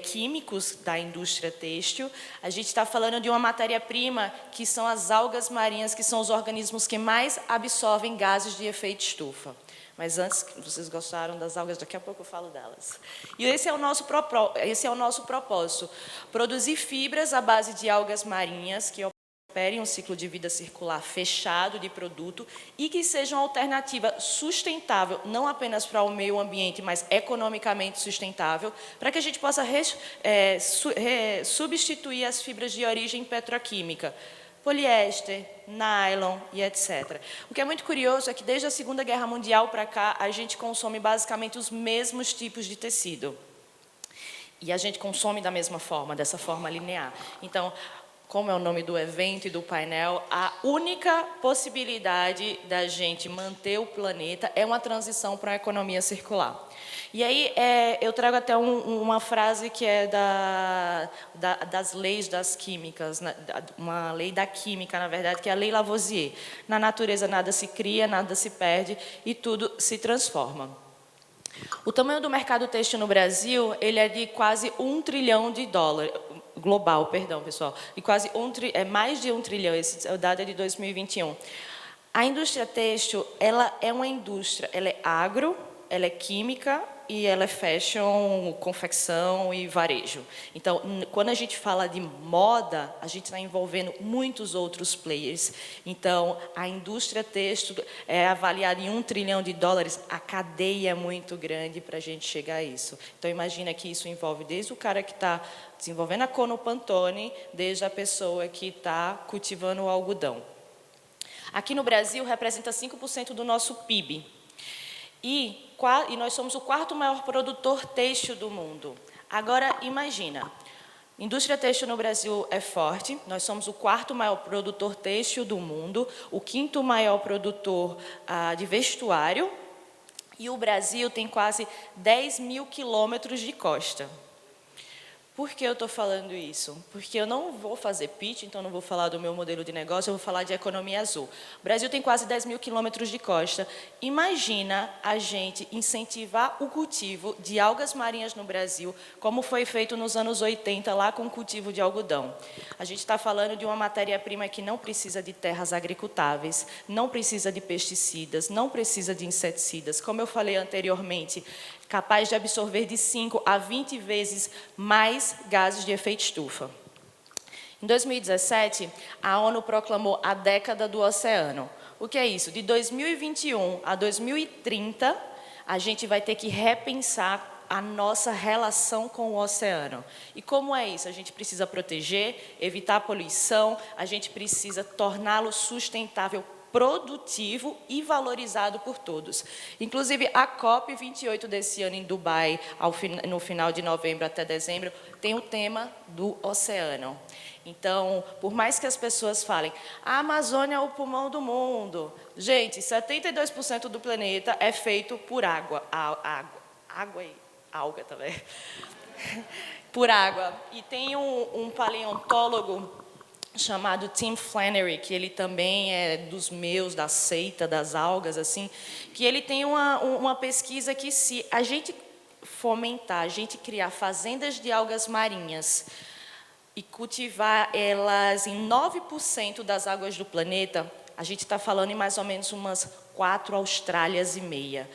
químicos da indústria têxtil, a gente está falando de uma matéria-prima que são as algas marinhas, que são os organismos que mais absorvem gases de efeito estufa. Mas antes, vocês gostaram das algas, daqui a pouco eu falo delas. E esse é o nosso propósito, produzir fibras à base de algas marinhas, que operem um ciclo de vida circular fechado de produto e que sejam alternativa sustentável, não apenas para o meio ambiente, mas economicamente sustentável, para que a gente possa substituir as fibras de origem petroquímica, poliéster, nylon e etc. O que é muito curioso é que desde a Segunda Guerra Mundial para cá, a gente consome basicamente os mesmos tipos de tecido. E a gente consome da mesma forma, dessa forma linear. Então, como é o nome do evento e do painel, a única possibilidade da gente manter o planeta é uma transição para a economia circular. E aí eu trago até uma frase que é das leis das químicas, uma lei da química, na verdade, que é a Lei Lavoisier. Na natureza nada se cria, nada se perde e tudo se transforma. O tamanho do mercado têxtil no Brasil, ele é de quase $1 trilhão, global, perdão, pessoal, e quase mais de 1 trilhão, esse dado é de 2021. A indústria têxtil, ela é uma indústria, ela é agro, ela é química e ela é fashion, confecção e varejo. Então, quando a gente fala de moda, a gente está envolvendo muitos outros players. Então, a indústria têxtil é avaliada em $1 trilhão, a cadeia é muito grande para a gente chegar a isso. Então, imagina que isso envolve desde o cara que está desenvolvendo a Cono Pantone, desde a pessoa que está cultivando o algodão. Aqui no Brasil, representa 5% do nosso PIB. E nós somos o 4º maior produtor têxtil do mundo. Agora, imagina, indústria têxtil no Brasil é forte, nós somos o 4º maior produtor têxtil do mundo, o 5º maior produtor de vestuário, e o Brasil tem quase 10 mil quilômetros de costa. Por que eu estou falando isso? Porque eu não vou fazer pitch, então não vou falar do meu modelo de negócio, eu vou falar de economia azul. O Brasil tem quase 10 mil quilômetros de costa. Imagina a gente incentivar o cultivo de algas marinhas no Brasil, como foi feito nos anos 80, lá com o cultivo de algodão. A gente está falando de uma matéria-prima que não precisa de terras agricultáveis, não precisa de pesticidas, não precisa de inseticidas. Como eu falei anteriormente, capaz de absorver de 5 a 20 vezes mais gases de efeito estufa. Em 2017, a ONU proclamou a década do oceano. O que é isso? De 2021 a 2030, a gente vai ter que repensar a nossa relação com o oceano. E como é isso? A gente precisa proteger, evitar a poluição, a gente precisa torná-lo sustentável, produtivo e valorizado por todos. Inclusive, a COP28 desse ano em Dubai, no final de novembro até dezembro, tem o tema do oceano. Então, por mais que as pessoas falem, a Amazônia é o pulmão do mundo. Gente, 72% do planeta é feito por água. Água e alga também. Por água. E tem um paleontólogo chamado Tim Flannery, que ele também é dos meus, da seita das algas, assim, que ele tem uma pesquisa que se a gente fomentar, a gente criar fazendas de algas marinhas e cultivar elas em 9% das águas do planeta, a gente está falando em mais ou menos umas 4 Austrálias e meia.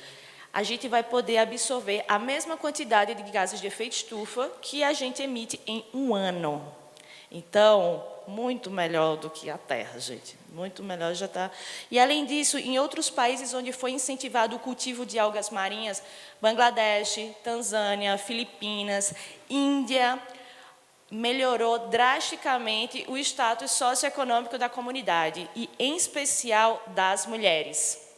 A gente vai poder absorver a mesma quantidade de gases de efeito estufa que a gente emite em um ano. Então, muito melhor do que a Terra, gente. Muito melhor já está. E, além disso, em outros países onde foi incentivado o cultivo de algas marinhas, Bangladesh, Tanzânia, Filipinas, Índia, melhorou drasticamente o status socioeconômico da comunidade, e, em especial, das mulheres.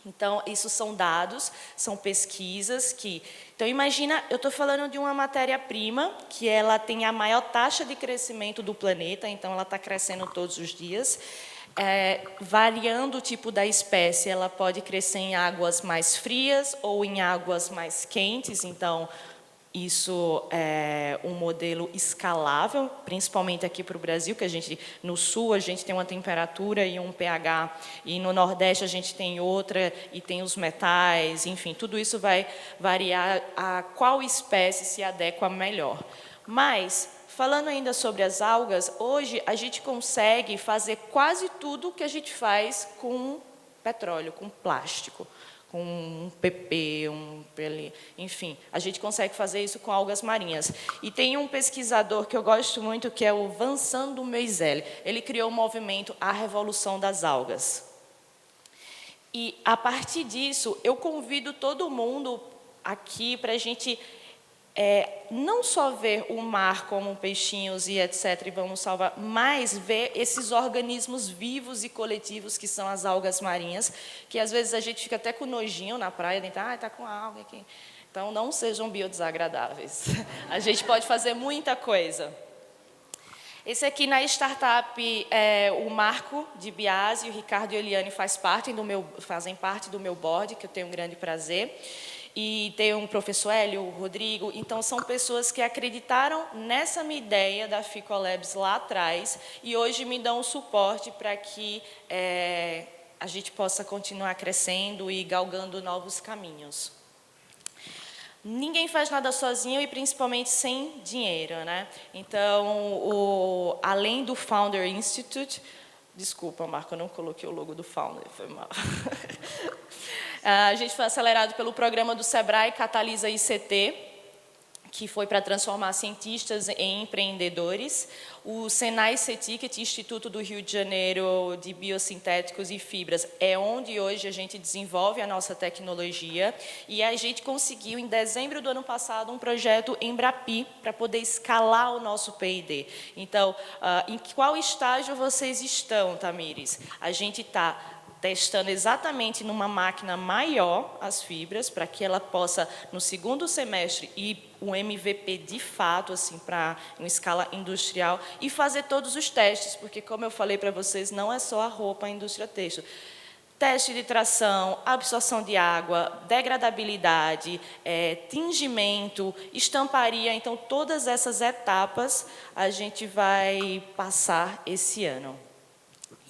Então, isso são dados, são pesquisas que... Então, imagina, eu estou falando de uma matéria-prima que ela tem a maior taxa de crescimento do planeta, então ela está crescendo todos os dias. Variando o tipo da espécie, ela pode crescer em águas mais frias ou em águas mais quentes, então Isso é um modelo escalável, principalmente aqui para o Brasil, que no sul a gente tem uma temperatura e um pH, e no Nordeste a gente tem outra, e tem os metais, enfim, tudo isso vai variar a qual espécie se adequa melhor. Mas, falando ainda sobre as algas, hoje a gente consegue fazer quase tudo que a gente faz com petróleo, com plástico, com um PP, enfim, a gente consegue fazer isso com algas marinhas. E tem um pesquisador que eu gosto muito, que é o Vincent Dumézil. Ele criou o movimento A Revolução das Algas. E, a partir disso, eu convido todo mundo aqui para a gente não só ver o mar como peixinhos e etc, e vamos salvar, mas ver esses organismos vivos e coletivos que são as algas marinhas, que às vezes a gente fica até com nojinho na praia, está com alga aqui. Então, não sejam biodesagradáveis. A gente pode fazer muita coisa. Esse aqui na startup é o Marco de Biasi, o Ricardo e a Eliane fazem parte do meu board, que eu tenho um grande prazer. E tem um professor Hélio, o Rodrigo, então são pessoas que acreditaram nessa minha ideia da Ficolabs lá atrás e hoje me dão o suporte para que a gente possa continuar crescendo e galgando novos caminhos. Ninguém faz nada sozinho e principalmente sem dinheiro, né? Então, além do Founder Institute, desculpa, Marco, eu não coloquei o logo do Founder, foi mal. A gente foi acelerado pelo programa do Sebrae Catalisa ICT, que foi para transformar cientistas em empreendedores. O Senai CETICET, Instituto do Rio de Janeiro de Biosintéticos e Fibras, é onde hoje a gente desenvolve a nossa tecnologia. E a gente conseguiu, em dezembro do ano passado, um projeto Embrapi para poder escalar o nosso P&D. Então, em qual estágio vocês estão, Tamires? A gente está testando exatamente numa máquina maior as fibras, para que ela possa, no segundo semestre, ir um MVP de fato, assim, para uma escala industrial, e fazer todos os testes, porque, como eu falei para vocês, não é só a roupa, a indústria têxtil. Teste de tração, absorção de água, degradabilidade, tingimento, estamparia. Então, todas essas etapas a gente vai passar esse ano.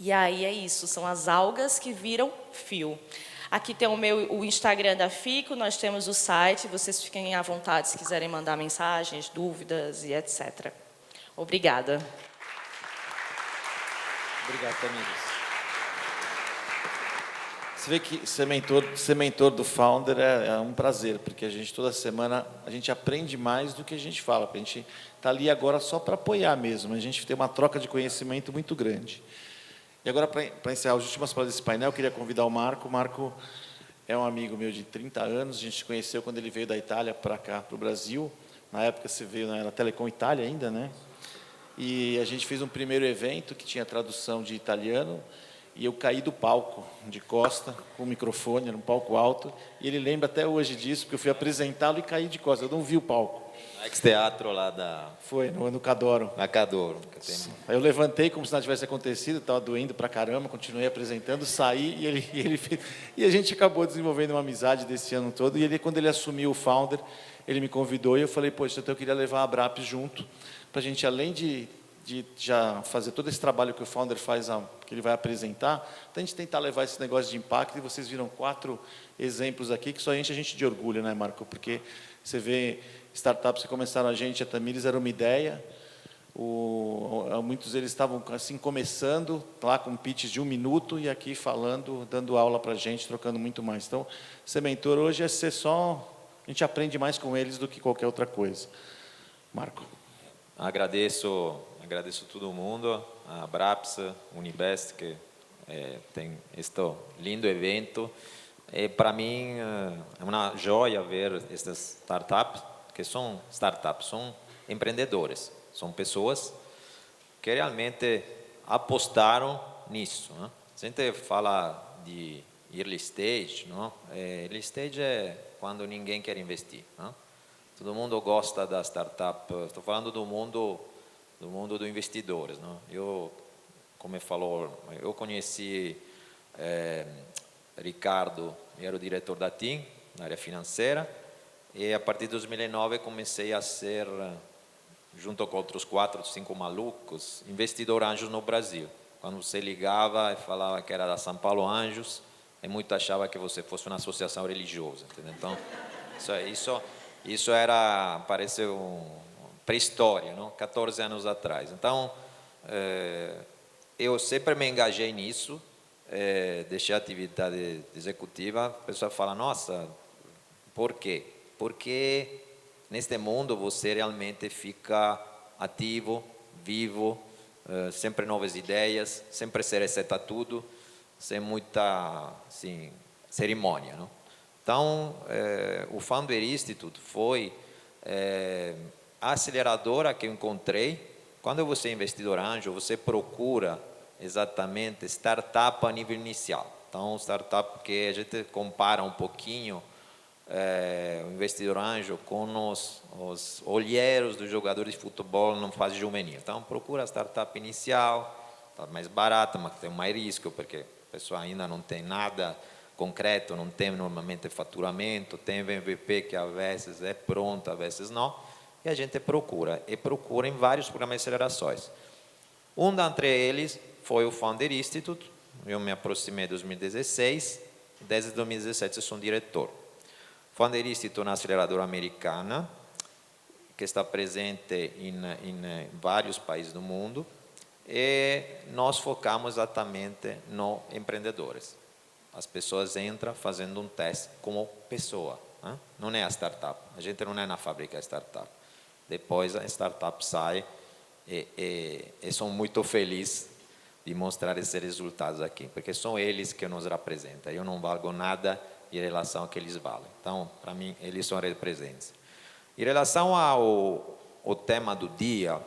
E aí é isso, são as algas que viram fio. Aqui tem o Instagram da FICO, nós temos o site, vocês fiquem à vontade se quiserem mandar mensagens, dúvidas e etc. Obrigada. Obrigado, Tamires. Você vê que ser mentor do Founder é um prazer, porque a gente, toda semana, a gente aprende mais do que a gente fala. A gente está ali agora só para apoiar mesmo, a gente tem uma troca de conhecimento muito grande. E agora, para encerrar as últimas palavras desse painel, eu queria convidar o Marco. O Marco é um amigo meu de 30 anos, a gente se conheceu quando ele veio da Itália para cá, para o Brasil. Na época, você veio na Telecom Itália ainda, né? E a gente fez um primeiro evento que tinha tradução de italiano, e eu caí do palco, de costa, com o microfone, era um palco alto, e ele lembra até hoje disso, porque eu fui apresentá-lo e caí de costa, eu não vi o palco. Ex-teatro lá da... Foi, no Cadoro. Na Cadoro. Aí eu levantei como se nada tivesse acontecido, estava doendo pra caramba, continuei apresentando, saí e ele fez... E a gente acabou desenvolvendo uma amizade desse ano todo, e quando ele assumiu o Founder, ele me convidou e eu falei, poxa, então eu queria levar a Abrapes junto, para a gente, além de já fazer todo esse trabalho que o Founder faz, que ele vai apresentar, então a gente tentar levar esse negócio de impacto, e vocês viram 4 exemplos aqui, que só enche a gente de orgulho, né, Marco? Porque você vê startups que começaram a Tamires era uma ideia, muitos deles estavam assim começando, lá com pitches de 1 minuto, e aqui falando, dando aula para a gente, trocando muito mais. Então, ser mentor hoje é ser só... A gente aprende mais com eles do que qualquer outra coisa. Marco. Agradeço todo mundo, a Abrapes, Unibest, que tem este lindo evento. Para mim é uma joia ver estas startups, que são startups, são empreendedores, são pessoas que realmente apostaram nisso, né? A gente fala de early stage, não? Early stage é quando ninguém quer investir, não? Todo mundo gosta da startup. Estou falando do mundo dos investidores, não? Eu, como falou, eu conheci Ricardo, era o diretor da TIM, na área financeira, E a partir de 2009 comecei a ser, junto com outros 4 ou 5 malucos, investidor anjos no Brasil. Quando você ligava e falava que era da São Paulo Anjos, e muito achava que você fosse uma associação religiosa, entendeu? Então, isso era, parece pré-história, não? 14 anos atrás. Então, eu sempre me engajei nisso, deixei a atividade executiva. A pessoa fala, nossa, por quê? Porque neste mundo você realmente fica ativo, vivo, sempre novas ideias, sempre se receta tudo, sem muita assim, cerimônia, não? Então, o Founder Institute foi a aceleradora que eu encontrei. Quando você é investidor anjo, você procura exatamente startup a nível inicial. Então, startup que a gente compara um pouquinho o investidor anjo com os olheiros dos jogadores de futebol na fase juvenil. Então, procura a startup inicial, está mais barata, mas tem mais risco, porque a pessoa ainda não tem nada concreto, não tem normalmente faturamento, tem MVP que às vezes é pronto, às vezes não, e a gente procura em vários programas de acelerações. Um dentre eles foi o Founder Institute. Eu me aproximei em 2016, desde 2017 eu sou um diretor. Founder Institute é uma aceleradora americana que está presente em vários países do mundo, e nós focamos exatamente no empreendedores. As pessoas entram fazendo um teste como pessoa, né? Não é a startup, a gente não é na fábrica da startup. Depois a startup sai e sou muito feliz de mostrar esses resultados aqui, porque são eles que nos representam. Eu não valgo nada em relação ao que eles valem. Então, para mim, eles são representantes. Em relação ao tema do dia,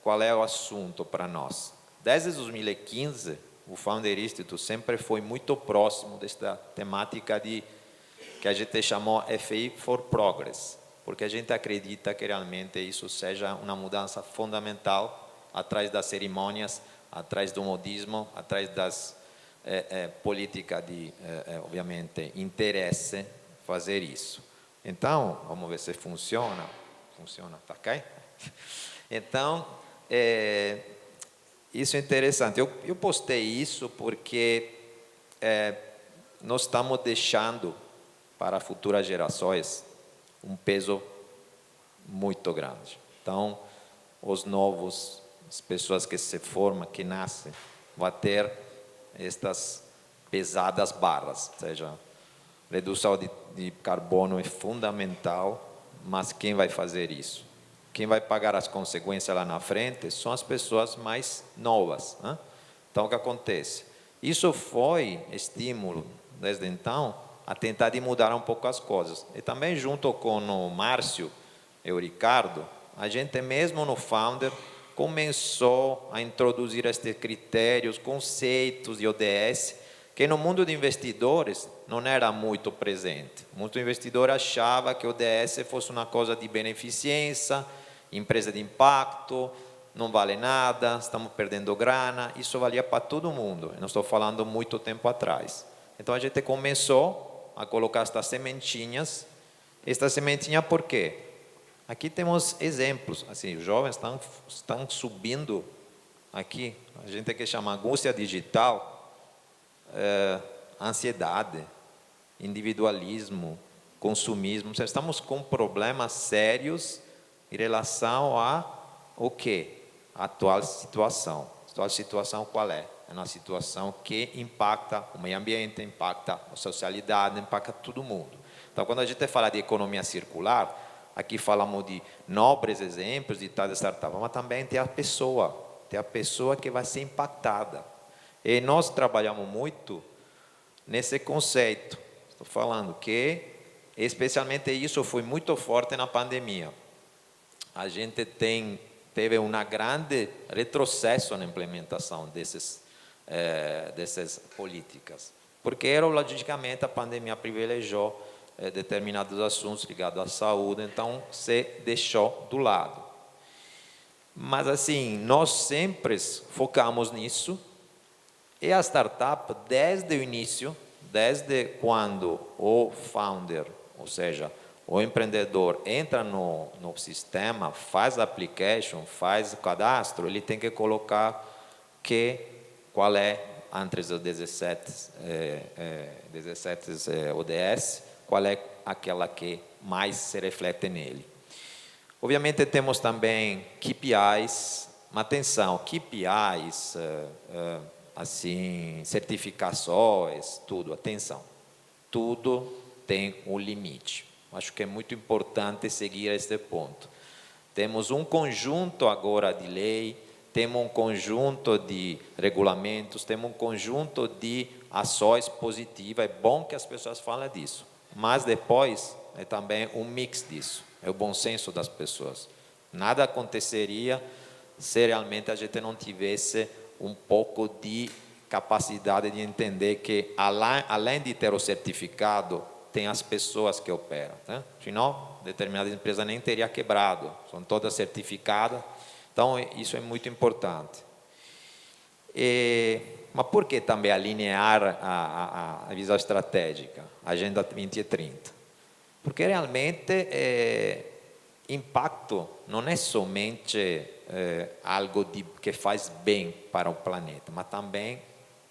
qual é o assunto para nós? Desde 2015, o Founder Institute sempre foi muito próximo desta temática que a gente chamou FI for Progress, porque a gente acredita que realmente isso seja uma mudança fundamental atrás das cerimônias, atrás do modismo, atrás das políticas de, obviamente, interesse fazer isso. Então, vamos ver se funciona. Funciona, tá ok? Então, isso é interessante. Eu postei isso porque nós estamos deixando para futuras gerações um peso muito grande. Então, os novos, as pessoas que se formam, que nascem, vão ter estas pesadas barras, ou seja, redução de carbono é fundamental, mas quem vai fazer isso? Quem vai pagar as consequências lá na frente são as pessoas mais novas, né? Então, o que acontece? Isso foi estímulo, desde então, a tentar de mudar um pouco as coisas. E também, junto com o Márcio e o Ricardo, a gente mesmo no Founder começou a introduzir estes critérios, conceitos de ODS, que no mundo de investidores não era muito presente. Muito investidor achava que o ODS fosse uma coisa de beneficência, empresa de impacto, não vale nada, estamos perdendo grana. Isso valia para todo mundo. Eu não estou falando muito tempo atrás. Então a gente começou a colocar estas sementinhas. Esta sementinha por quê? Aqui temos exemplos, assim, os jovens estão subindo aqui, a gente que chama angústia digital, ansiedade, individualismo, consumismo. Estamos com problemas sérios em relação a o quê? A atual situação. A atual situação qual é? É uma situação que impacta o meio ambiente, impacta a socialidade, impacta todo mundo. Então, quando a gente fala de economia circular, aqui falamos de nobres exemplos de tal startup, mas também tem a pessoa que vai ser impactada. E nós trabalhamos muito nesse conceito. Estou falando que, especialmente isso foi muito forte na pandemia. A gente teve um grande retrocesso na implementação dessas políticas, porque, logicamente, a pandemia privilegiou determinados assuntos ligados à saúde, então se deixou do lado. Mas assim, nós sempre focamos nisso, e a startup, desde o início, desde quando o founder, ou seja, o empreendedor entra no sistema, faz a application, faz o cadastro, ele tem que colocar qual é, entre os 17 ODS, qual é aquela que mais se reflete nele. Obviamente temos também KPIs, mas atenção, KPIs, assim, certificações, tudo, atenção, tudo tem um limite. Acho que é muito importante seguir este ponto. Temos um conjunto agora de lei, temos um conjunto de regulamentos, temos um conjunto de ações positivas. É bom que as pessoas falem disso, mas depois é também um mix disso, é o bom senso das pessoas. Nada aconteceria se realmente a gente não tivesse um pouco de capacidade de entender que, além de ter o certificado, tem as pessoas que operam, né? Senão, determinada empresa nem teria quebrado, são todas certificadas. Então, isso é muito importante. Mas por que também alinhar a visão estratégica, a Agenda 2030? Porque realmente impacto não é somente algo que faz bem para o planeta, mas também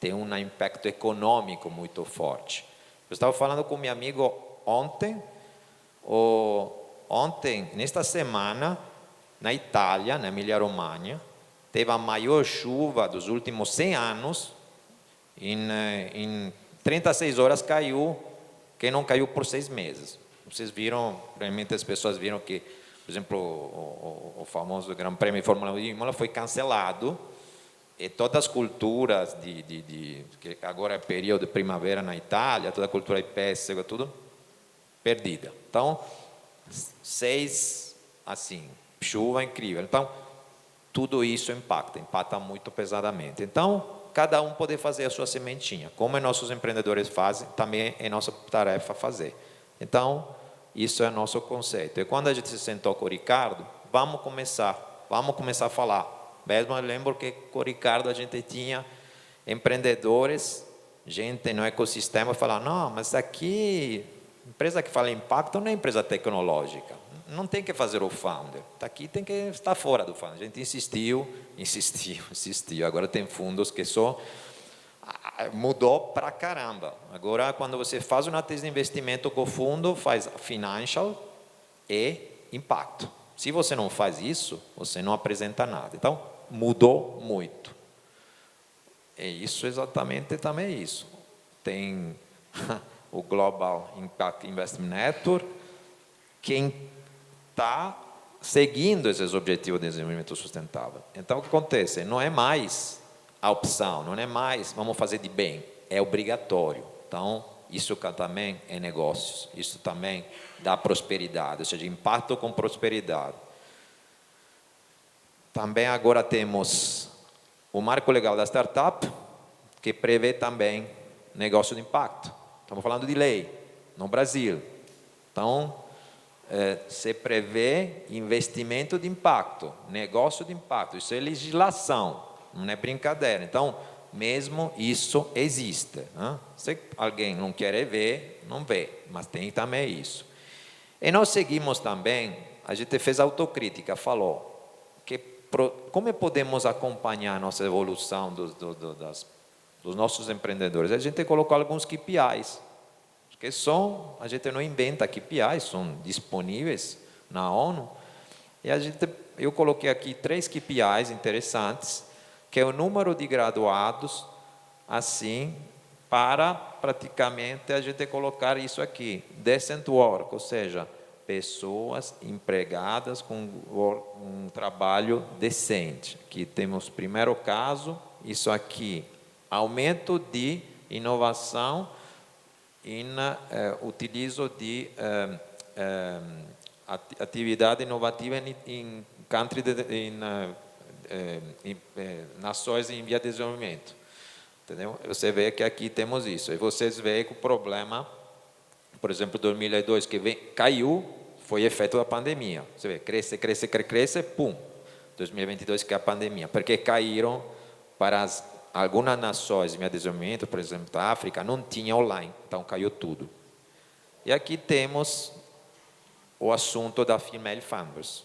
tem um impacto econômico muito forte. Eu estava falando com meu amigo ontem, nesta semana, na Itália, na Emília-Romagna, teve a maior chuva dos últimos 100 anos, em 36 horas caiu, que não caiu por 6 meses. Vocês viram, realmente as pessoas viram que, por exemplo, o famoso Grande Prêmio de Fórmula 1 de Imola foi cancelado, e todas as culturas, que agora é período de primavera na Itália, toda a cultura de pêssego, tudo perdida. Então, 6, assim, chuva incrível. Então, tudo isso impacta muito pesadamente. Então, cada um pode fazer a sua sementinha. Como nossos empreendedores fazem, também é nossa tarefa fazer. Então, isso é nosso conceito. E quando a gente se sentou com o Ricardo, vamos começar a falar. Mesmo eu lembro que com o Ricardo a gente tinha empreendedores, gente no ecossistema, falar, não, mas aqui, empresa que fala impacto não é empresa tecnológica, não tem que fazer o founder, aqui tem que estar fora do founder. A gente insistiu, agora tem fundos que só mudou pra caramba. Agora, quando você faz uma tese de investimento com o fundo, faz financial e impacto. Se você não faz isso, você não apresenta nada. Então, mudou muito. E isso exatamente também é isso. Tem o Global Impact Investment Network, quem está seguindo esses objetivos de desenvolvimento sustentável. Então, o que acontece? Não é mais a opção, não é mais vamos fazer de bem, é obrigatório. Então, isso também é negócios, isso também dá prosperidade, ou seja, impacto com prosperidade. Também agora temos o marco legal da startup, que prevê também negócio de impacto. Estamos falando de lei no Brasil. Então, se prevê investimento de impacto, negócio de impacto. Isso é legislação, não é brincadeira. Então, mesmo isso existe. Né? Se alguém não quer ver, não vê, mas tem também isso. E nós seguimos também, a gente fez autocrítica, falou que como podemos acompanhar a nossa evolução dos nossos empreendedores? A gente colocou alguns KPIs, que a gente não inventa KPIs, são disponíveis na ONU, e eu coloquei aqui 3 KPIs interessantes, que é o número de graduados, assim, para praticamente a gente colocar isso aqui, decent work, ou seja, pessoas empregadas com um trabalho decente. Aqui temos primeiro caso, isso aqui, aumento de inovação em utilizo de atividade inovativa em nações em via de desenvolvimento. Entendeu? Você vê que aqui temos isso. E vocês veem que o problema, por exemplo, 2002, que caiu, foi efeito da pandemia. Você vê, cresce, pum. 2022, que é a pandemia. Porque caíram para algumas nações em via de desenvolvimento, por exemplo, a África, não tinha online. Então, caiu tudo. E aqui temos o assunto da Female Founders.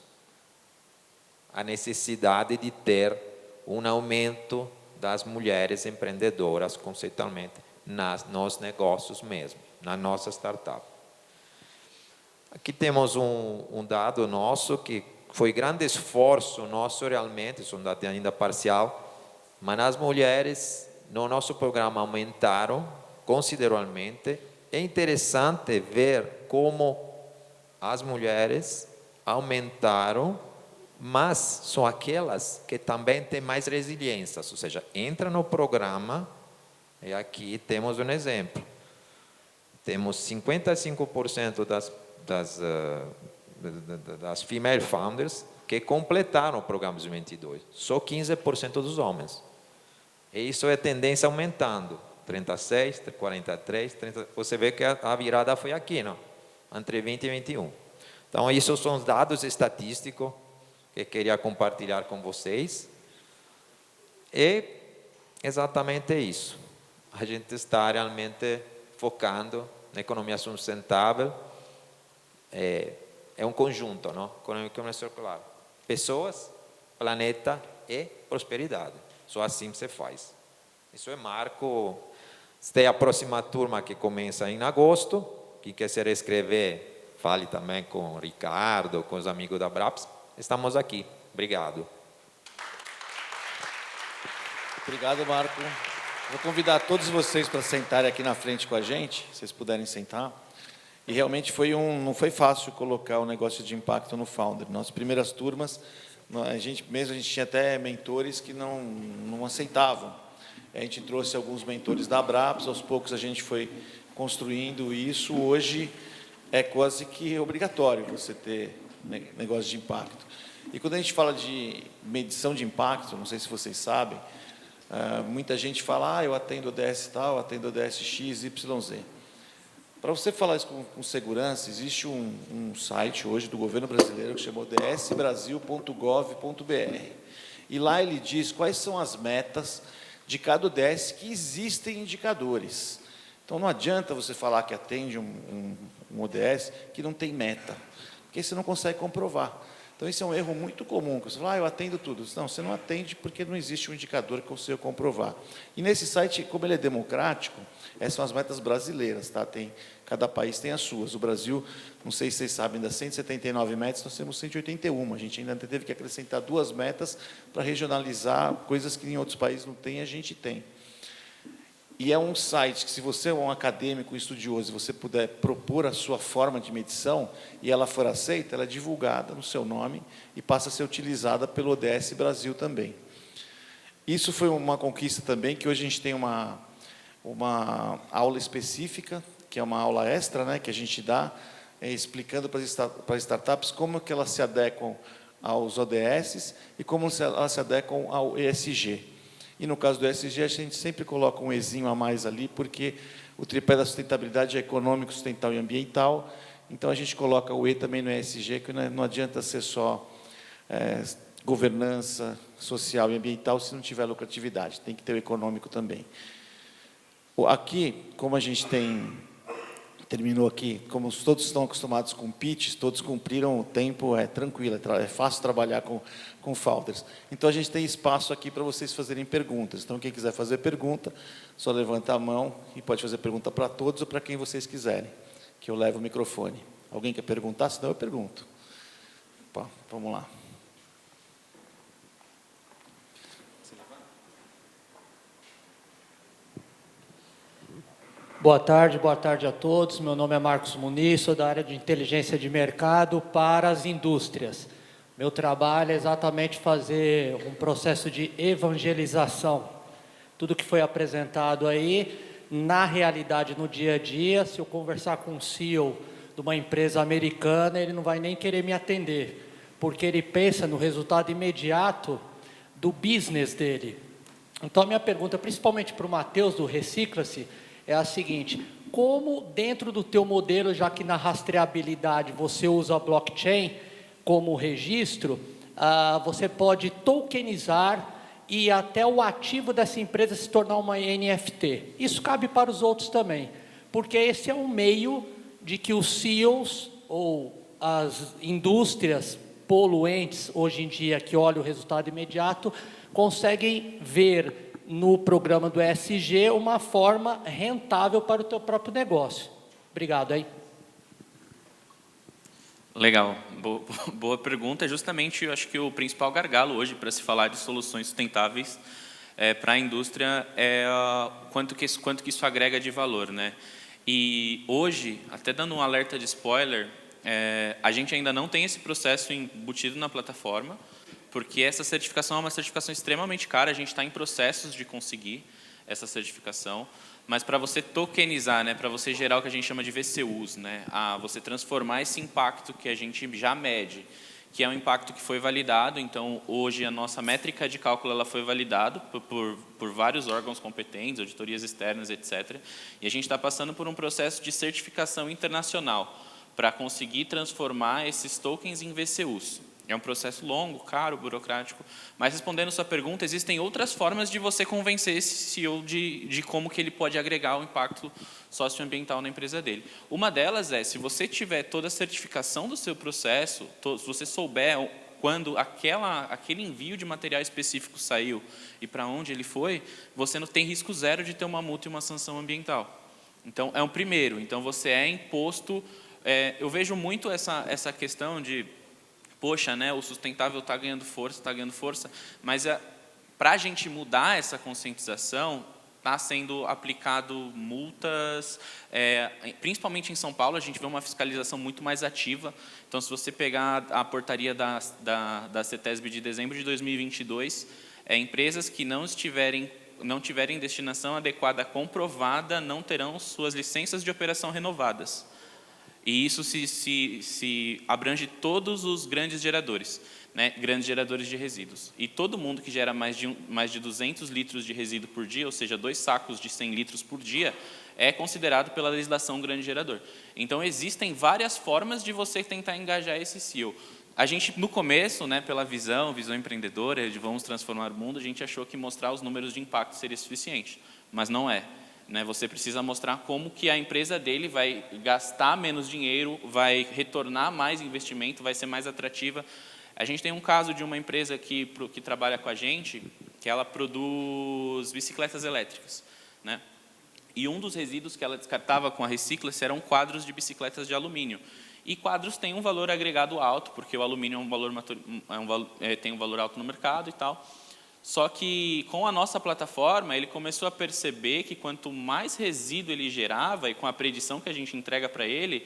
A necessidade de ter um aumento das mulheres empreendedoras, conceitualmente, nos negócios mesmo, na nossa startup. Aqui temos um dado nosso, que foi grande esforço nosso realmente, isso é um dado ainda parcial, mas as mulheres no nosso programa aumentaram consideravelmente. É interessante ver como as mulheres aumentaram, mas são aquelas que também têm mais resiliência, ou seja, entra no programa, e aqui temos um exemplo. Temos 55% das female founders que completaram o programa dos 22, só 15% dos homens. E isso é tendência aumentando, 36, 43, 30, você vê que a virada foi aqui, não? Entre 20 e 21. Então, isso são os dados estatísticos que queria compartilhar com vocês. E exatamente isso. A gente está realmente focando na economia sustentável. É um conjunto, não? Economia circular. Pessoas, planeta e prosperidade. Só assim se faz. Isso é marco. Tem a próxima turma que começa em agosto. Quem quer se inscrever, fale também com o Ricardo, com os amigos da Braps. Estamos aqui. Obrigado. Obrigado, Marco. Vou convidar todos vocês para sentarem aqui na frente com a gente, se vocês puderem sentar. E realmente não foi fácil colocar o negócio de impacto no Founder. Nas primeiras turmas, a gente tinha até mentores que não aceitavam. A gente trouxe alguns mentores da Abraps, aos poucos a gente foi construindo isso. Hoje é quase que obrigatório você ter negócio de impacto. E quando a gente fala de medição de impacto, não sei se vocês sabem, muita gente fala, eu atendo ODS tal, atendo ODS X, Y, Z. Para você falar isso com segurança, existe um site hoje do governo brasileiro que chama dsbrasil.gov.br. E lá ele diz quais são as metas de cada ODS, que existem indicadores. Então, não adianta você falar que atende um ODS que não tem meta, porque você não consegue comprovar. Então, esse é um erro muito comum, que você fala, eu atendo tudo. Não, você não atende porque não existe um indicador que consiga comprovar. E nesse site, como ele é democrático, essas são as metas brasileiras, tá? Cada país tem as suas. O Brasil, não sei se vocês sabem, das 179 metas, nós temos 181. A gente ainda teve que acrescentar 2 metas para regionalizar coisas que em outros países não tem, a gente tem. E é um site que, se você é um acadêmico, um estudioso, e você puder propor a sua forma de medição, e ela for aceita, ela é divulgada no seu nome e passa a ser utilizada pelo ODS Brasil também. Isso foi uma conquista também, que hoje a gente tem uma aula específica, que é uma aula extra, né, que a gente dá, explicando para as startups como que elas se adequam aos ODS e como elas se adequam ao ESG. E no caso do ESG, a gente sempre coloca um Ezinho a mais ali, porque o tripé da sustentabilidade é econômico, sustentável e ambiental. Então, a gente coloca o E também no ESG, que não adianta ser só governança social e ambiental se não tiver lucratividade. Tem que ter o econômico também. Aqui, como a gente terminou aqui, como todos estão acostumados com pitches, todos cumpriram o tempo, é tranquilo, é fácil trabalhar com founders. Então, a gente tem espaço aqui para vocês fazerem perguntas. Então, quem quiser fazer pergunta, só levanta a mão e pode fazer pergunta para todos ou para quem vocês quiserem, que eu levo o microfone. Alguém quer perguntar? Senão eu pergunto. Opa, vamos lá. Boa tarde a todos. Meu nome é Marcos Muniz, sou da área de inteligência de mercado para as indústrias. Meu trabalho é exatamente fazer um processo de evangelização. Tudo que foi apresentado aí, na realidade, no dia a dia, se eu conversar com um CEO de uma empresa americana, ele não vai nem querer me atender, porque ele pensa no resultado imediato do business dele. Então, a minha pergunta, principalmente para o Matheus, do Recicla-se, é a seguinte: como dentro do teu modelo, já que na rastreabilidade você usa a blockchain como registro, você pode tokenizar e até o ativo dessa empresa se tornar uma NFT? Isso cabe para os outros também, porque esse é um meio de que os CEOs ou as indústrias poluentes, hoje em dia, que olham o resultado imediato, conseguem ver no programa do ESG uma forma rentável para o teu próprio negócio. Obrigado aí. Legal, boa pergunta. Justamente, eu acho que o principal gargalo hoje para se falar de soluções sustentáveis para a indústria é quanto que isso agrega de valor, né? E hoje, até dando um alerta de spoiler, a gente ainda não tem esse processo embutido na plataforma, porque essa certificação é uma certificação extremamente cara, a gente está em processos de conseguir essa certificação, mas para você tokenizar, né, para você gerar o que a gente chama de VCUs, né, você transformar esse impacto que a gente já mede, que é um impacto que foi validado, então hoje a nossa métrica de cálculo ela foi validada por vários órgãos competentes, auditorias externas, etc. E a gente está passando por um processo de certificação internacional para conseguir transformar esses tokens em VCUs. É um processo longo, caro, burocrático, mas respondendo sua pergunta, existem outras formas de você convencer esse CEO de como que ele pode agregar o impacto socioambiental na empresa dele. Uma delas é, se você tiver toda a certificação do seu processo, se você souber quando aquele envio de material específico saiu e para onde ele foi, você não tem risco zero de ter uma multa e uma sanção ambiental. Então, é um primeiro. Então, você é imposto... eu vejo muito essa questão de... Poxa, né, o sustentável está ganhando força, mas para a gente mudar essa conscientização, está sendo aplicado multas, principalmente em São Paulo, a gente vê uma fiscalização muito mais ativa. Então, se você pegar a portaria da CETESB de dezembro de 2022, empresas que não tiverem destinação adequada comprovada não terão suas licenças de operação renovadas. E isso se abrange todos os grandes geradores, né? Grandes geradores de resíduos. E todo mundo que gera mais de 200 litros de resíduo por dia, ou seja, 2 sacos de 100 litros por dia, é considerado pela legislação grande gerador. Então, existem várias formas de você tentar engajar esse CEO. A gente, no começo, né, pela visão empreendedora, de vamos transformar o mundo, a gente achou que mostrar os números de impacto seria suficiente, mas não é. Você precisa mostrar como que a empresa dele vai gastar menos dinheiro, vai retornar mais investimento, vai ser mais atrativa. A gente tem um caso de uma empresa que trabalha com a gente, que ela produz bicicletas elétricas, né? E um dos resíduos que ela descartava com a Recicla-se eram quadros de bicicletas de alumínio. E quadros têm um valor agregado alto, porque o alumínio tem um valor alto no mercado e tal. Só que, com a nossa plataforma, ele começou a perceber que quanto mais resíduo ele gerava, e com a predição que a gente entrega para ele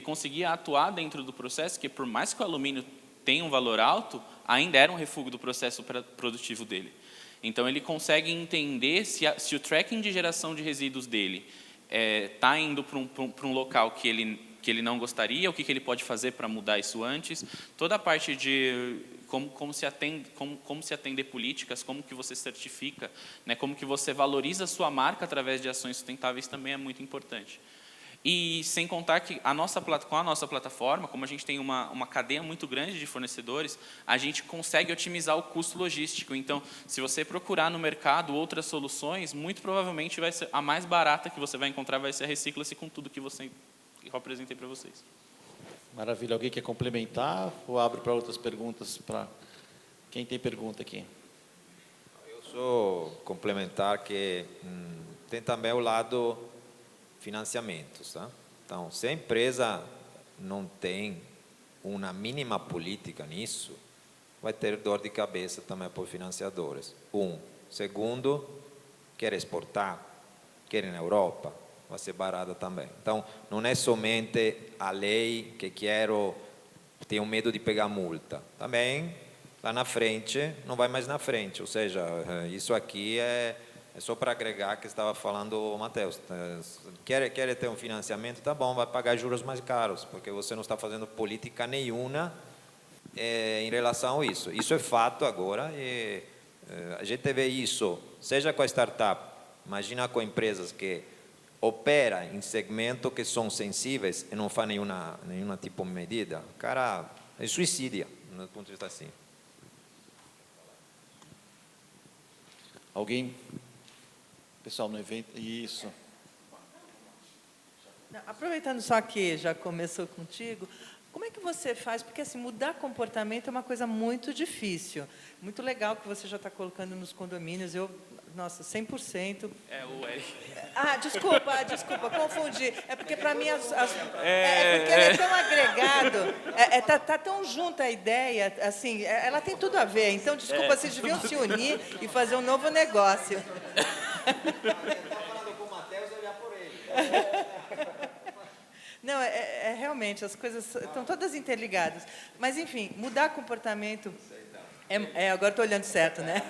conseguia atuar dentro do processo, que por mais que o alumínio tenha um valor alto, ainda era um refúgio do processo produtivo dele. Então, ele consegue entender se o tracking de geração de resíduos dele está indo para um local que ele não gostaria, o que ele pode fazer para mudar isso antes, toda a parte de... Como se atender políticas, como que você certifica, né, como que você valoriza a sua marca através de ações sustentáveis também é muito importante. E sem contar que com a nossa plataforma, como a gente tem uma cadeia muito grande de fornecedores, a gente consegue otimizar o custo logístico. Então, se você procurar no mercado outras soluções, muito provavelmente vai ser a mais barata que você vai encontrar vai ser a Recicla-se com tudo que eu apresentei para vocês. Maravilha. Alguém quer complementar ou abro para outras perguntas? Para quem tem pergunta aqui? Eu sou complementar que tem também o lado financiamentos, tá? Então, se a empresa não tem uma mínima política nisso, vai ter dor de cabeça também por financiadores. Segundo, quer exportar, quer na Europa, vai ser barata também. Então, não é somente a lei que tenho medo de pegar multa. Também, lá na frente, não vai mais na frente. Ou seja, isso aqui é só para agregar que estava falando o Matheus. Quer ter um financiamento? Tá bom, vai pagar juros mais caros, porque você não está fazendo política nenhuma em relação a isso. Isso é fato agora. A gente vê isso, seja com a startup, imagina com empresas que opera em segmentos que são sensíveis e não faz nenhuma tipo de medida, cara, é suicídio, no ponto de vista assim. Alguém? Pessoal, no evento? Isso. Não, aproveitando só que já começou contigo, como é que você faz? Porque assim, mudar comportamento é uma coisa muito difícil. Muito legal que você já está colocando nos condomínios. Nossa, 100%. É o Eric. Ah, desculpa, confundi. É porque para mim é porque ele é tão agregado, tá tão junta a ideia, assim, ela tem tudo a ver. Então, desculpa, vocês deviam se unir e fazer um novo negócio. Não, realmente, as coisas estão todas interligadas. Mas, enfim, mudar comportamento... agora estou olhando certo, né?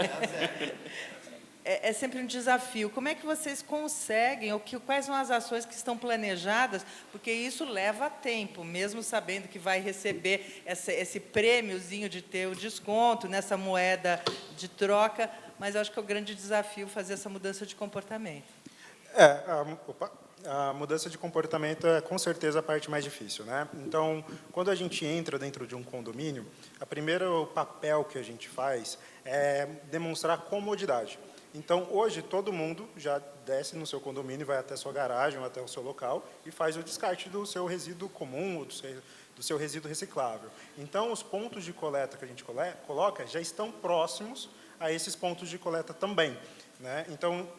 É sempre um desafio. Como é que vocês conseguem, ou quais são as ações que estão planejadas? Porque isso leva tempo, mesmo sabendo que vai receber esse prêmiozinho de ter o desconto nessa moeda de troca, mas eu acho que é o grande desafio fazer essa mudança de comportamento. A mudança de comportamento é, com certeza, a parte mais difícil, né? Então, quando a gente entra dentro de um condomínio, o primeiro papel que a gente faz é demonstrar comodidade. Então, hoje, todo mundo já desce no seu condomínio, vai até a sua garagem, ou até o seu local, e faz o descarte do seu resíduo comum, ou do seu resíduo reciclável. Então, os pontos de coleta que a gente coloca já estão próximos a esses pontos de coleta também, né? Então,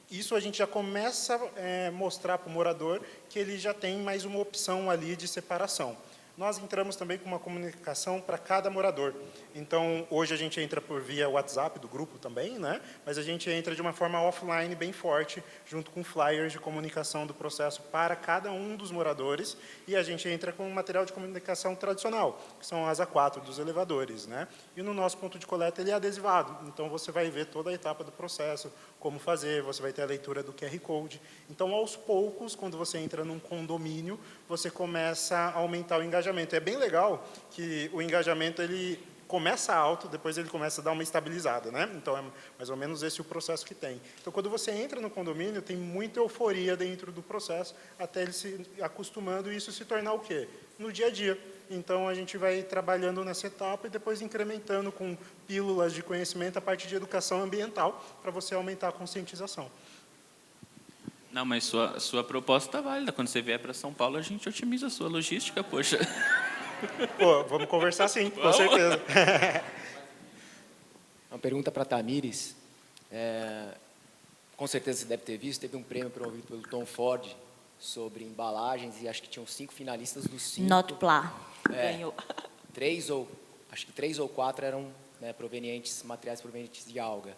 isso a gente já começa a mostrar para o morador que ele já tem mais uma opção ali de separação. Nós entramos também com uma comunicação para cada morador. Então, hoje a gente entra por via WhatsApp do grupo também, né? Mas a gente entra de uma forma offline bem forte, junto com flyers de comunicação do processo para cada um dos moradores, e a gente entra com um material de comunicação tradicional, que são as A4 dos elevadores, né? E no nosso ponto de coleta ele é adesivado, então você vai ver toda a etapa do processo, como fazer, você vai ter a leitura do QR Code. Então, aos poucos, quando você entra num condomínio, você começa a aumentar o engajamento. É bem legal que o engajamento ele começa alto, depois ele começa a dar uma estabilizada, né? Então, é mais ou menos esse o processo que tem. Então, quando você entra no condomínio, tem muita euforia dentro do processo, até ele se acostumando e isso se tornar o quê? No dia a dia. Então, a gente vai trabalhando nessa etapa e depois incrementando com pílulas de conhecimento a partir de educação ambiental, para você aumentar a conscientização. Não, mas sua proposta está válida. Quando você vier para São Paulo, a gente otimiza a sua logística, poxa. Pô, vamos conversar sim, com certeza. Uma pergunta para a Tamires. Com certeza você deve ter visto, teve um prêmio promovido pelo Tom Ford sobre embalagens e acho que tinham 5 finalistas dos 5. Notpla ganhou. Acho que 3 ou 4 eram, né, materiais provenientes de alga.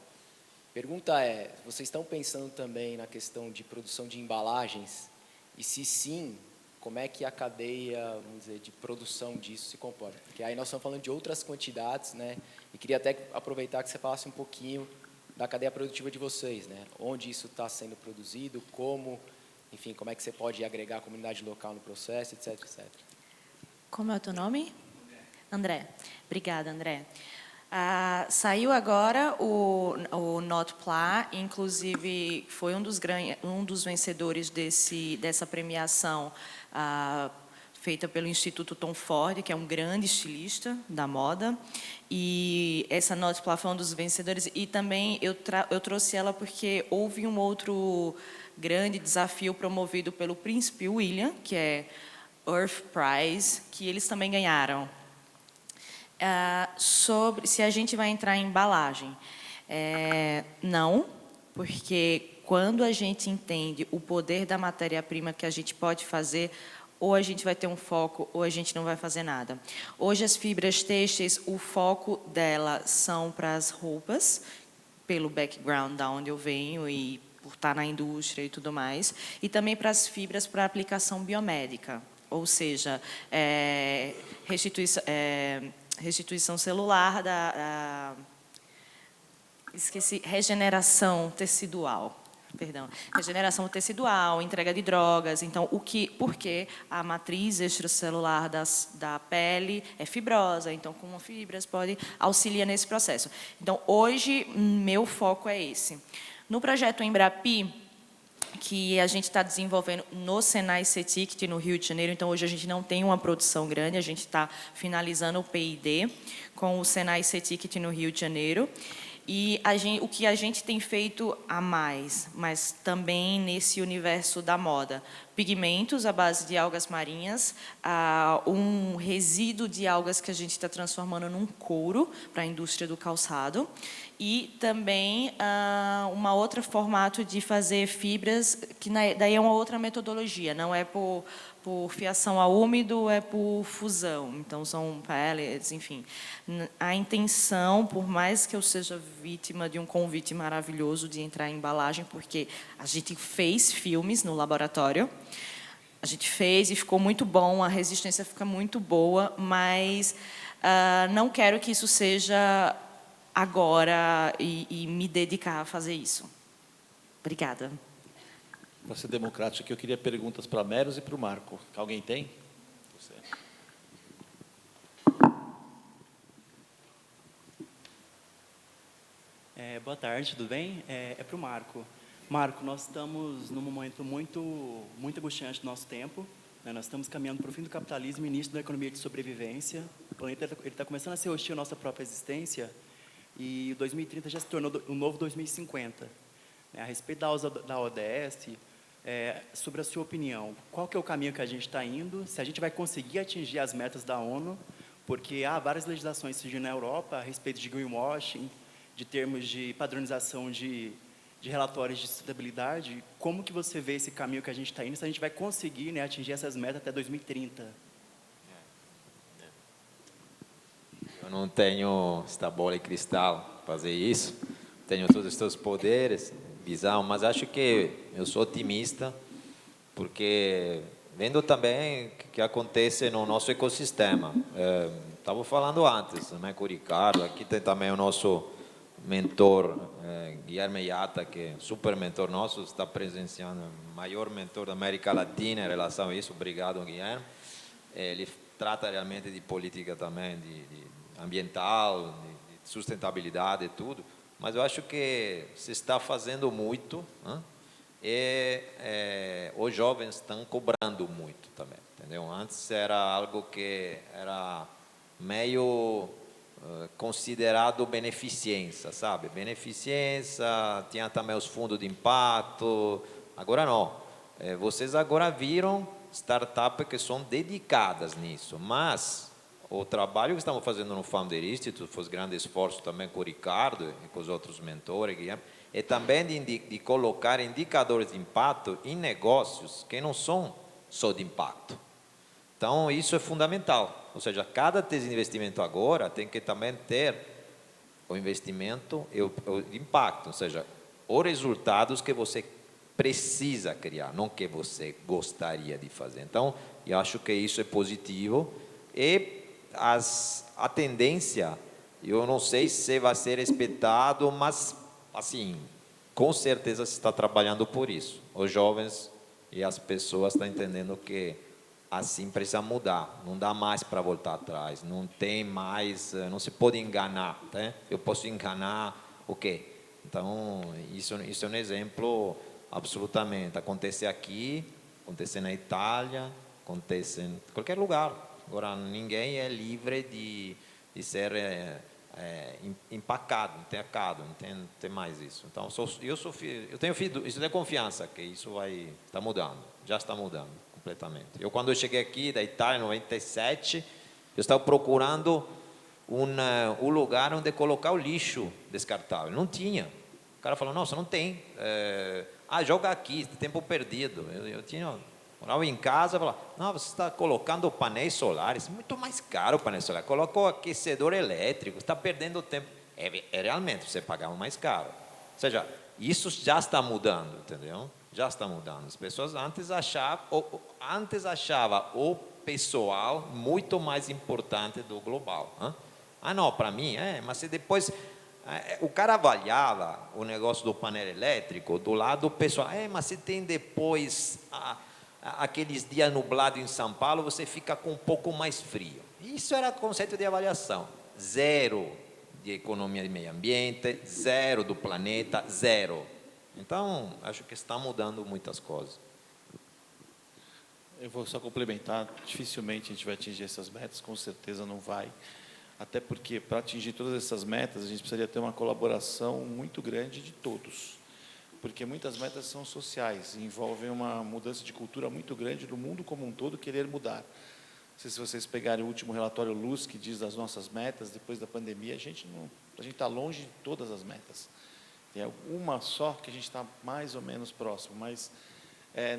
Pergunta é, vocês estão pensando também na questão de produção de embalagens? E se sim, como é que a cadeia, vamos dizer, de produção disso se comporta? Porque aí nós estamos falando de outras quantidades, né? E queria até aproveitar que você falasse um pouquinho da cadeia produtiva de vocês, né? Onde isso está sendo produzido, como, enfim, como é que você pode agregar a comunidade local no processo, etc, etc. Como é o teu nome? André. Obrigada, André. Saiu agora o Notpla, inclusive foi um dos vencedores dessa premiação feita pelo Instituto Tom Ford, que é um grande estilista da moda, e essa Notpla foi um dos vencedores, e também eu trouxe ela porque houve um outro grande desafio promovido pelo Príncipe William, que é Earth Prize, que eles também ganharam. Sobre se a gente vai entrar em embalagem. Não, porque quando a gente entende o poder da matéria-prima que a gente pode fazer, ou a gente vai ter um foco, ou a gente não vai fazer nada. Hoje, as fibras têxteis, o foco dela são para as roupas, pelo background da onde eu venho e por estar na indústria e tudo mais, e também para as fibras para aplicação biomédica, ou seja, restituição celular regeneração tecidual. Regeneração tecidual, entrega de drogas. Então, porque a matriz extracelular da pele é fibrosa, então, com fibras pode auxiliar nesse processo. Então, hoje, meu foco é esse. No projeto Embrapi, que a gente está desenvolvendo no Senai CETICT, no Rio de Janeiro. Então, hoje a gente não tem uma produção grande, a gente está finalizando o PID com o Senai CETICT no Rio de Janeiro. E o que a gente tem feito a mais, mas também nesse universo da moda, pigmentos à base de algas marinhas, um resíduo de algas que a gente está transformando num couro para a indústria do calçado, e também uma outra formato de fazer fibras, que daí é uma outra metodologia, não é por fiação a úmido, é por fusão. Então, são pellets, enfim. A intenção, por mais que eu seja vítima de um convite maravilhoso de entrar em embalagem, porque a gente fez filmes no laboratório, a gente fez e ficou muito bom, a resistência fica muito boa, mas não quero que isso seja agora e me dedicar a fazer isso. Obrigada. Para ser democrático aqui, eu queria perguntas para a Meros e para o Marco. Alguém tem? Você. Boa tarde, tudo bem? É para o Marco. Marco, nós estamos num momento muito angustiante do nosso tempo, né? Nós estamos caminhando para o fim do capitalismo e início da economia de sobrevivência. O planeta está começando a ser hostil à nossa própria existência e o 2030 já se tornou o novo 2050. A respeito da ODS, sobre a sua opinião, qual que é o caminho que a gente está indo, se a gente vai conseguir atingir as metas da ONU, porque há várias legislações surgindo na Europa a respeito de greenwashing, de termos de padronização de relatórios de sustentabilidade. Como que você vê esse caminho que a gente está indo, se a gente vai conseguir, né, atingir essas metas até 2030? Eu não tenho esta bola de cristal para fazer isso, tenho todos os seus poderes, visão, mas acho que eu sou otimista, porque vendo também o que acontece no nosso ecossistema. Estava falando antes, também com o Ricardo, aqui tem também o nosso mentor, Guilherme Iata, que é super mentor nosso, está presenciando, o maior mentor da América Latina em relação a isso. Obrigado, Guilherme. Ele trata realmente de política também, de ambiental, de sustentabilidade e tudo. Mas eu acho que se está fazendo muito, né? Os jovens estão cobrando muito também, entendeu? Antes era algo que era meio considerado beneficência, sabe? Beneficência, tinha também os fundos de impacto, agora não. Vocês agora viram startups que são dedicadas nisso, mas o trabalho que estamos fazendo no Founder Institute, foi um grande esforço também com o Ricardo e com os outros mentores, é também de colocar indicadores de impacto em negócios que não são só de impacto. Então, isso é fundamental. Ou seja, cada tese de investimento agora tem que também ter o investimento e o impacto, ou seja, os resultados que você precisa criar, não que você gostaria de fazer. Então, eu acho que isso é positivo e a tendência, eu não sei se vai ser respeitado, mas, assim, com certeza se está trabalhando por isso. Os jovens e as pessoas estão entendendo que assim precisa mudar, não dá mais para voltar atrás, não tem mais, não se pode enganar, né? Eu posso enganar o quê? Então, isso é um exemplo, absolutamente, acontece aqui, acontece na Itália, acontece em qualquer lugar. Agora, ninguém é livre de ser empacado, entacado, não tem mais isso. Então, eu tenho confiança que isso está mudando, já está mudando completamente. Quando eu cheguei aqui da Itália, em 97, eu estava procurando um lugar onde colocar o lixo descartável. Não tinha. O cara falou, nossa, não tem. Joga aqui, tempo perdido. Morava em casa, falava, não, você está colocando painéis solares, muito mais caro o painel solar. Colocou aquecedor elétrico, está perdendo tempo. Realmente, você pagava mais caro. Ou seja, isso já está mudando, entendeu? Já está mudando. As pessoas antes achavam o pessoal muito mais importante do global. Não, para mim, mas se depois o cara avaliava o negócio do painel elétrico do lado do pessoal, mas se tem depois aqueles dias nublados em São Paulo, você fica com um pouco mais frio. Isso era conceito de avaliação. Zero de economia de meio ambiente, zero do planeta, zero. Então, acho que está mudando muitas coisas. Eu vou só complementar, dificilmente a gente vai atingir essas metas, com certeza não vai. Até porque, para atingir todas essas metas, a gente precisaria ter uma colaboração muito grande de todos. porque muitas metas são sociais, envolvem uma mudança de cultura muito grande do mundo como um todo querer mudar. Não sei se vocês pegarem o último relatório Luz, que diz das nossas metas, depois da pandemia, a gente está longe de todas as metas. Tem uma só que a gente está mais ou menos próximo, mas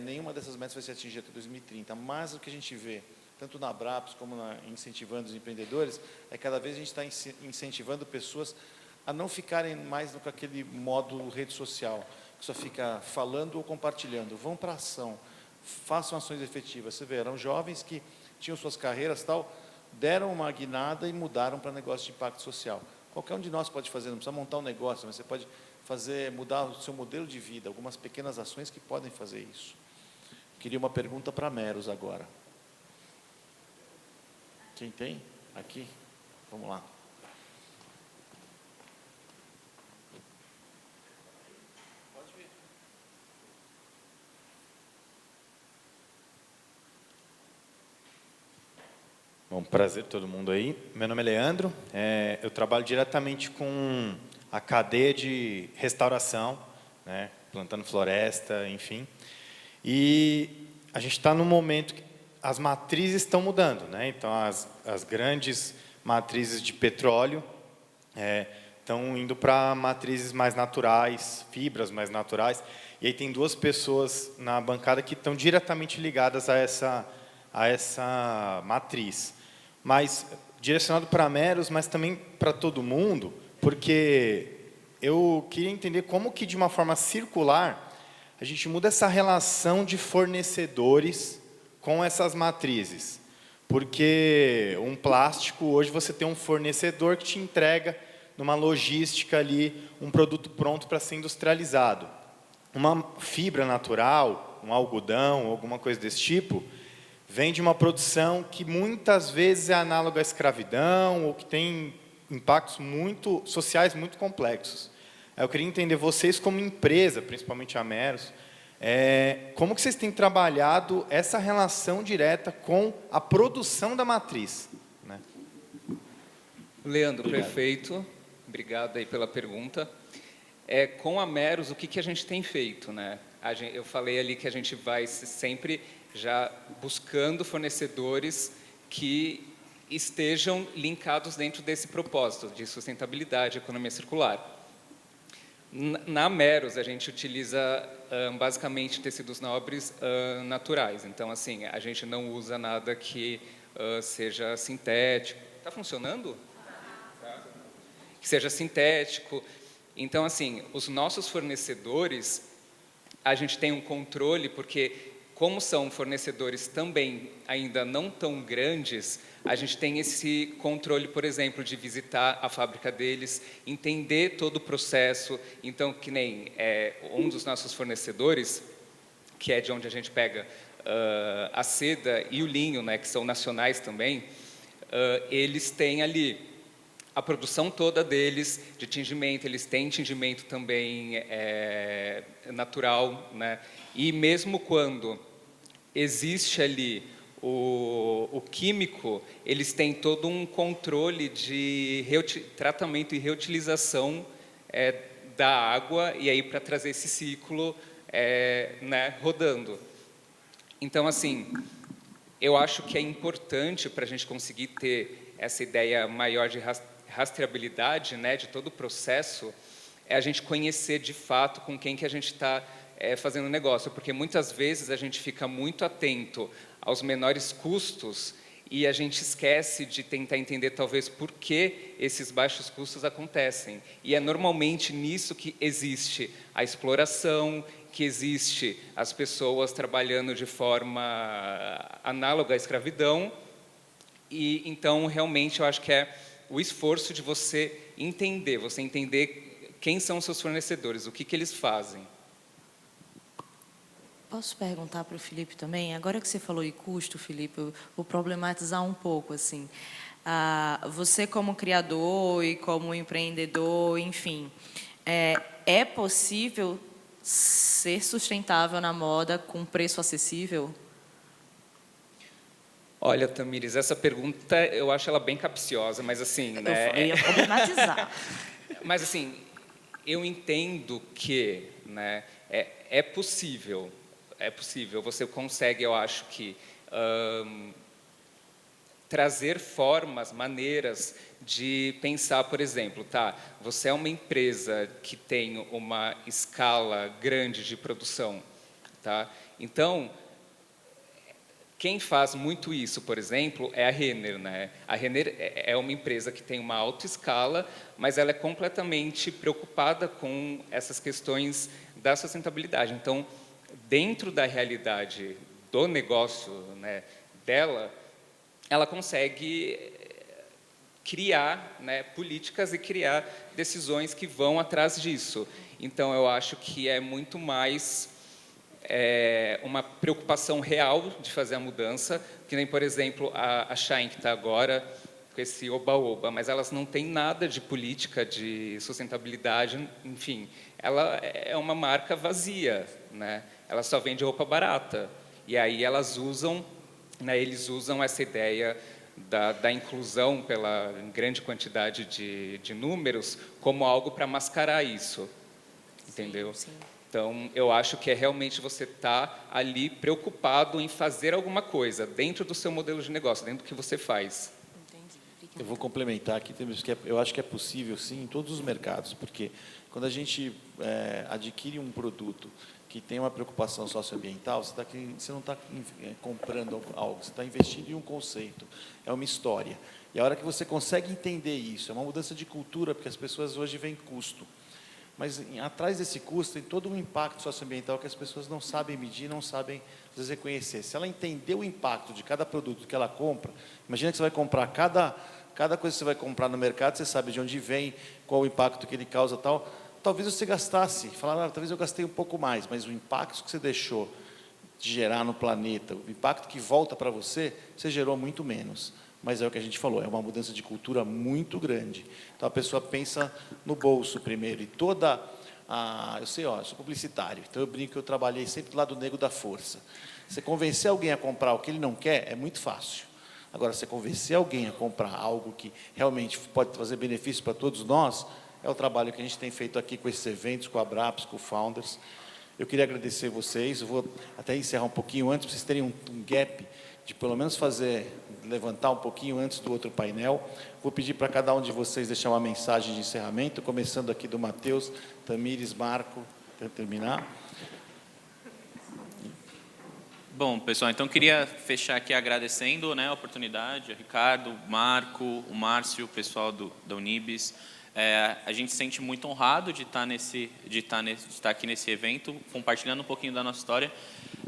nenhuma dessas metas vai ser atingida até 2030. Mas o que a gente vê, tanto na Abraps como incentivando os empreendedores, é que cada vez a gente está incentivando pessoas a não ficarem mais com aquele modo rede social, que só fica falando ou compartilhando. Vão para a ação, façam ações efetivas. Você vê, eram jovens que tinham suas carreiras, tal, deram uma guinada e mudaram para negócio de impacto social. Qualquer um de nós pode fazer, não precisa montar um negócio, mas você pode mudar o seu modelo de vida, algumas pequenas ações que podem fazer isso. Queria uma pergunta para a Meros agora. Quem tem? Aqui? Vamos lá. Bom, prazer todo mundo aí. Meu nome é Leandro, eu trabalho diretamente com a cadeia de restauração, né, plantando floresta, enfim. E a gente está num momento que as matrizes estão mudando, né? Então, as grandes matrizes de petróleo estão indo para matrizes mais naturais, fibras mais naturais. E aí tem duas pessoas na bancada que estão diretamente ligadas a essa matriz. Mas direcionado para a Meros, mas também para todo mundo, porque eu queria entender como que, de uma forma circular, a gente muda essa relação de fornecedores com essas matrizes. Porque um plástico, hoje você tem um fornecedor que te entrega, numa logística ali, um produto pronto para ser industrializado. Uma fibra natural, um algodão, alguma coisa desse tipo, vem de uma produção que muitas vezes é análoga à escravidão ou que tem impactos sociais muito complexos. Eu queria entender, vocês como empresa, principalmente a Meros, como que vocês têm trabalhado essa relação direta com a produção da matriz? Né? Leandro, obrigado. Perfeito. Obrigado aí pela pergunta. Com a Meros, o que a gente tem feito? Né? Eu falei ali que a gente vai sempre já buscando fornecedores que estejam linkados dentro desse propósito de sustentabilidade, economia circular. Na Meros, a gente utiliza basicamente tecidos nobres naturais. Então, assim, a gente não usa nada que seja sintético. Está funcionando? Tá. Que seja sintético. Então, assim, os nossos fornecedores, a gente tem um controle, porque como são fornecedores também ainda não tão grandes, a gente tem esse controle, por exemplo, de visitar a fábrica deles, entender todo o processo. Então, que nem um dos nossos fornecedores, que é de onde a gente pega a seda e o linho, né, que são nacionais também, eles têm ali a produção toda deles de tingimento, eles têm tingimento também natural, né? E mesmo quando existe ali o químico, eles têm todo um controle de tratamento e reutilização da água, e aí para trazer esse ciclo né, rodando. Então, assim, eu acho que é importante para a gente conseguir ter essa ideia maior de rastreabilidade, né, de todo o processo, a gente conhecer de fato com quem que a gente está fazendo negócio, porque muitas vezes a gente fica muito atento aos menores custos e a gente esquece de tentar entender talvez por que esses baixos custos acontecem. E é normalmente nisso que existe a exploração, que existe as pessoas trabalhando de forma análoga à escravidão. E então realmente eu acho que é o esforço de você entender quem são os seus fornecedores, o que eles fazem. Posso perguntar para o Felipe também? Agora que você falou em custo, Felipe, eu vou problematizar um pouco, assim. Você como criador e como empreendedor, enfim, é possível ser sustentável na moda com preço acessível? Olha, Tamires, essa pergunta eu acho ela bem capciosa, mas assim, né? Eu ia problematizar. Mas assim, eu entendo que, né, é possível, você consegue, eu acho que, trazer formas, maneiras de pensar, por exemplo, tá, você é uma empresa que tem uma escala grande de produção, tá? Então, quem faz muito isso, por exemplo, é a Renner, né? A Renner é uma empresa que tem uma alta escala, mas ela é completamente preocupada com essas questões da sustentabilidade. Então, dentro da realidade do negócio, né, dela, ela consegue criar, né, políticas e criar decisões que vão atrás disso. Então, eu acho que é muito mais uma preocupação real de fazer a mudança, que nem, por exemplo, a Shine, que está agora com esse oba-oba, mas elas não têm nada de política de sustentabilidade, enfim, ela é uma marca vazia, né? Ela só vende roupa barata. E aí elas usam, né, eles usam essa ideia da inclusão pela grande quantidade de números como algo para mascarar isso, entendeu? Sim. Então, eu acho que é realmente você estar ali preocupado em fazer alguma coisa dentro do seu modelo de negócio, dentro do que você faz. Entendi. Eu vou complementar aqui, eu acho que é possível, sim, em todos os mercados, porque quando a gente adquire um produto que tem uma preocupação socioambiental, você não está comprando algo, você está investindo em um conceito, é uma história. E a hora que você consegue entender isso, é uma mudança de cultura, porque as pessoas hoje veem custo. Mas atrás desse custo tem todo um impacto socioambiental que as pessoas não sabem medir, não sabem, às vezes, reconhecer. Se ela entender o impacto de cada produto que ela compra, imagina que você vai comprar cada coisa que você vai comprar no mercado, você sabe de onde vem, qual o impacto que ele causa, tal. Talvez você gastasse, talvez eu gastei um pouco mais, mas o impacto que você deixou de gerar no planeta, o impacto que volta para você gerou muito menos. Mas é o que a gente falou, é uma mudança de cultura muito grande. Então, a pessoa pensa no bolso primeiro. E eu sei, eu sou publicitário, então eu brinco que eu trabalhei sempre do lado negro da força. Você convencer alguém a comprar o que ele não quer é muito fácil. Agora, você convencer alguém a comprar algo que realmente pode trazer benefício para todos nós, é o trabalho que a gente tem feito aqui com esses eventos, com a Braps, com o Founders. Eu queria agradecer vocês, eu vou até encerrar um pouquinho antes, para vocês terem um gap de pelo menos levantar um pouquinho antes do outro painel. Vou pedir para cada um de vocês deixar uma mensagem de encerramento, começando aqui do Matheus, Tamires, Marco, para terminar. Bom, pessoal, então queria fechar aqui agradecendo, né, a oportunidade, a Ricardo, o Marco, o Márcio, o pessoal da Unibis. A gente se sente muito honrado de estar aqui nesse evento, compartilhando um pouquinho da nossa história.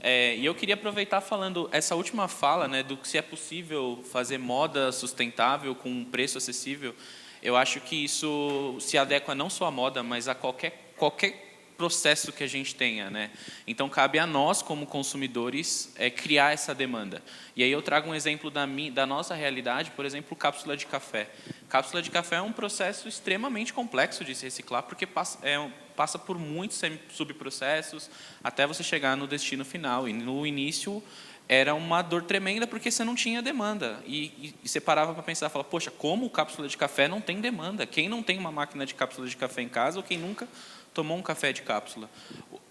E eu queria aproveitar falando essa última fala, né, do que se é possível fazer moda sustentável com um preço acessível. Eu acho que isso se adequa não só à moda, mas a qualquer processo que a gente tenha, né? Então, cabe a nós, como consumidores, criar essa demanda. E aí eu trago um exemplo da nossa realidade, por exemplo, cápsula de café. Cápsula de café é um processo extremamente complexo de se reciclar, porque passa por muitos subprocessos até você chegar no destino final. E no início era uma dor tremenda porque você não tinha demanda. E você parava para pensar, falava, poxa, como cápsula de café não tem demanda? Quem não tem uma máquina de cápsula de café em casa ou quem nunca tomou um café de cápsula?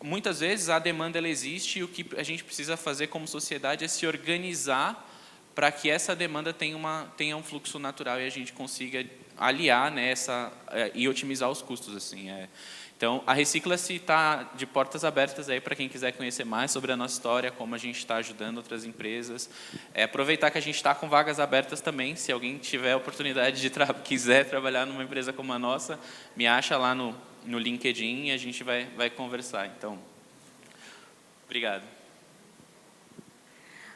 Muitas vezes a demanda ela existe e o que a gente precisa fazer como sociedade é se organizar para que essa demanda tenha um fluxo natural e a gente consiga aliar, né, e otimizar os custos, assim. Então, a Recicla-se está de portas abertas aí para quem quiser conhecer mais sobre a nossa história, como a gente está ajudando outras empresas. Aproveitar que a gente está com vagas abertas também, se alguém tiver a oportunidade de quiser trabalhar numa empresa como a nossa, me acha lá no LinkedIn e a gente vai conversar. Então, obrigado.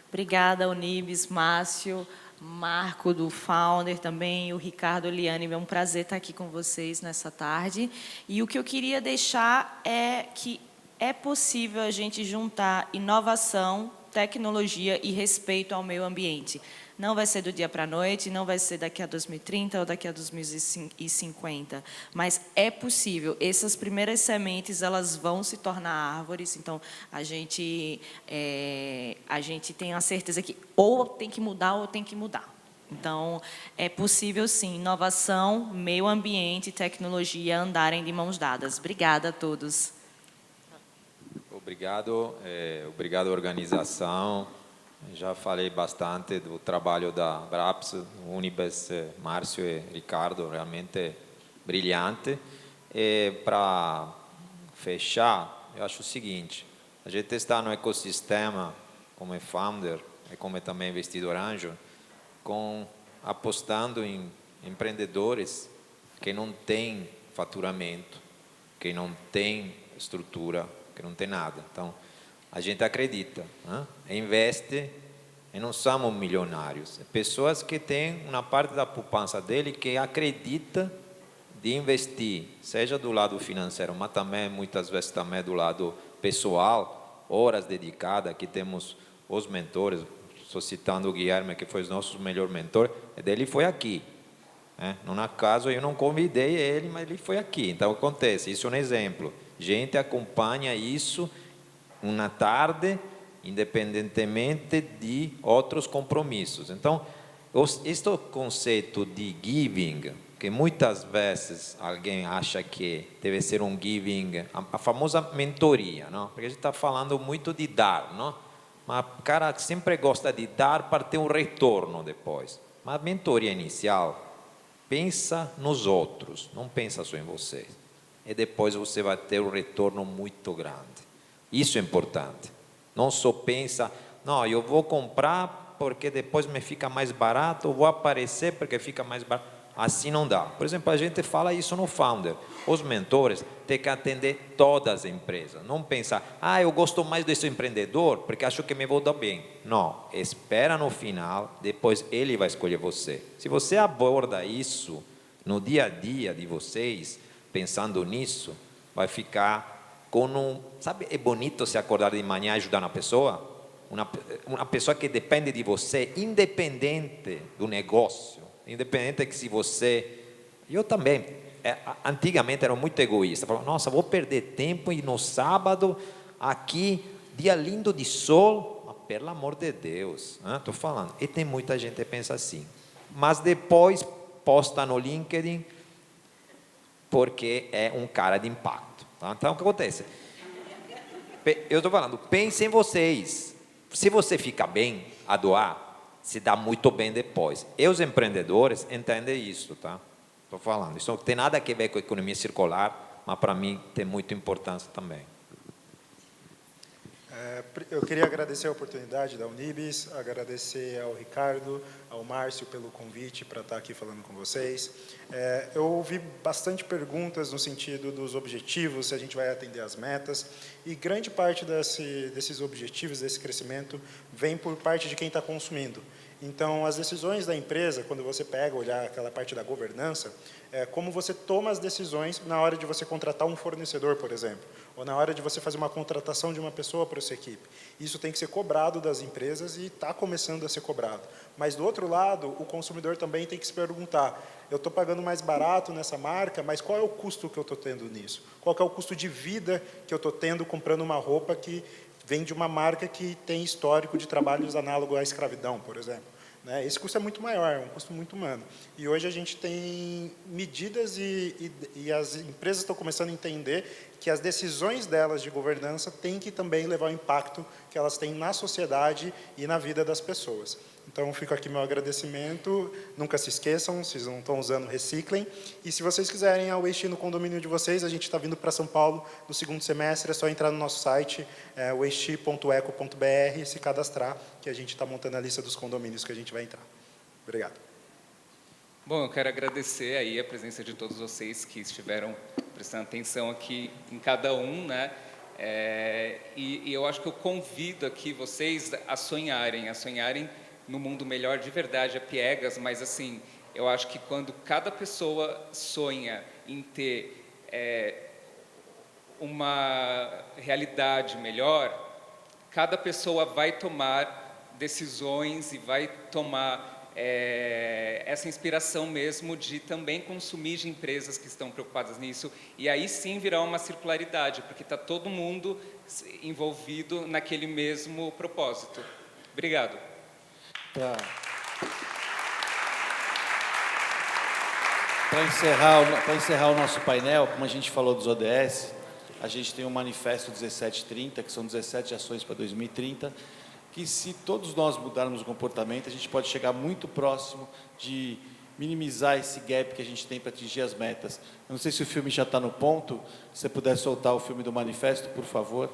Obrigada, Unibis, Márcio, Marco do Founder também, o Ricardo, Eliane, é um prazer estar aqui com vocês nessa tarde. E o que eu queria deixar é que é possível a gente juntar inovação, tecnologia e respeito ao meio ambiente. Não vai ser do dia para a noite, não vai ser daqui a 2030 ou daqui a 2050, mas é possível. Essas primeiras sementes, elas vão se tornar árvores, então a gente tem a certeza que ou tem que mudar ou tem que mudar. Então, é possível, sim, inovação, meio ambiente e tecnologia andarem de mãos dadas. Obrigada a todos. Obrigado, obrigado à organização. Já falei bastante do trabalho da Braps, Unibest, Márcio e Ricardo, realmente brilhante. E para fechar, eu acho o seguinte: a gente está no ecossistema como founder e como também investidor anjo, apostando em empreendedores que não têm faturamento, que não têm estrutura, que não tem nada. Então, a gente acredita, né? Investe e não somos milionários. Pessoas que têm uma parte da poupança dele que acredita de investir, seja do lado financeiro, mas também, muitas vezes, também do lado pessoal, horas dedicadas. Aqui temos os mentores, estou citando o Guilherme, que foi o nosso melhor mentor, e dele foi aqui. Não acaso eu não convidei ele, mas ele foi aqui. Então, acontece, isso é um exemplo. Gente acompanha isso uma tarde, independentemente de outros compromissos. Então, este conceito de giving, que muitas vezes alguém acha que deve ser um giving, a famosa mentoria, não? Porque a gente está falando muito de dar, não? Mas o cara sempre gosta de dar para ter um retorno depois. Mas a mentoria inicial, pensa nos outros, não pensa só em você. E depois você vai ter um retorno muito grande. Isso é importante. Não só pensa, não, eu vou comprar porque depois me fica mais barato, ou vou aparecer porque fica mais barato. Assim não dá. Por exemplo, a gente fala isso no Founder. Os mentores têm que atender todas as empresas. Não pensar, eu gosto mais desse empreendedor porque acho que me vou dar bem. Não, espera no final, depois ele vai escolher você. Se você aborda isso no dia a dia de vocês, pensando nisso, vai ficar com sabe, é bonito se acordar de manhã e ajudar uma pessoa? Uma pessoa que depende de você, independente do negócio, independente que se você... Eu também, antigamente era muito egoísta, falava, nossa, vou perder tempo e no sábado, aqui, dia lindo de sol, mas pelo amor de Deus, estou falando, e tem muita gente que pensa assim, mas depois posta no LinkedIn, porque é um cara de impacto. Tá? Então, o que acontece? Eu estou falando, pense em vocês. Se você fica bem a doar, se dá muito bem depois. E os empreendedores entendem isso, tá? Estou falando. Isso não tem nada a ver com a economia circular, mas para mim tem muita importância também. Eu queria agradecer a oportunidade da Unibis, agradecer ao Ricardo, ao Márcio pelo convite para estar aqui falando com vocês. Eu ouvi bastante perguntas no sentido dos objetivos, se a gente vai atender as metas, e grande parte desses objetivos, desse crescimento, vem por parte de quem está consumindo. Então, as decisões da empresa, quando você pega, olhar aquela parte da governança, como você toma as decisões na hora de você contratar um fornecedor, por exemplo, ou na hora de você fazer uma contratação de uma pessoa para a sua equipe. Isso tem que ser cobrado das empresas e está começando a ser cobrado. Mas, do outro lado, o consumidor também tem que se perguntar, eu estou pagando mais barato nessa marca, mas qual é o custo que eu estou tendo nisso? Qual é o custo de vida que eu estou tendo comprando uma roupa que vem de uma marca que tem histórico de trabalhos análogo à escravidão, por exemplo? Esse custo é muito maior, é um custo muito humano. E hoje a gente tem medidas e as empresas estão começando a entender que as decisões delas de governança têm que também levar o impacto que elas têm na sociedade e na vida das pessoas. Então, fica aqui meu agradecimento. Nunca se esqueçam, se não estão usando, reciclem. E se vocês quiserem a Waste no condomínio de vocês, a gente está vindo para São Paulo no segundo semestre, é só entrar no nosso site, waste.eco.br, e se cadastrar, que a gente está montando a lista dos condomínios que a gente vai entrar. Obrigado. Bom, eu quero agradecer aí a presença de todos vocês que estiveram prestando atenção aqui em cada um, né? E eu acho que eu convido aqui vocês a sonharem no mundo melhor de verdade, a piegas, mas assim, eu acho que quando cada pessoa sonha em ter uma realidade melhor, cada pessoa vai tomar decisões e vai tomar essa inspiração mesmo de também consumir de empresas que estão preocupadas nisso, e aí sim virá uma circularidade, porque está todo mundo envolvido naquele mesmo propósito. Obrigado. Tá. Para encerrar o nosso painel, como a gente falou dos ODS, a gente tem um manifesto 1730, que são 17 ações para 2030, que se todos nós mudarmos o comportamento, a gente pode chegar muito próximo de minimizar esse gap que a gente tem para atingir as metas. Eu não sei se o filme já está no ponto, se você puder soltar o filme do manifesto, por favor.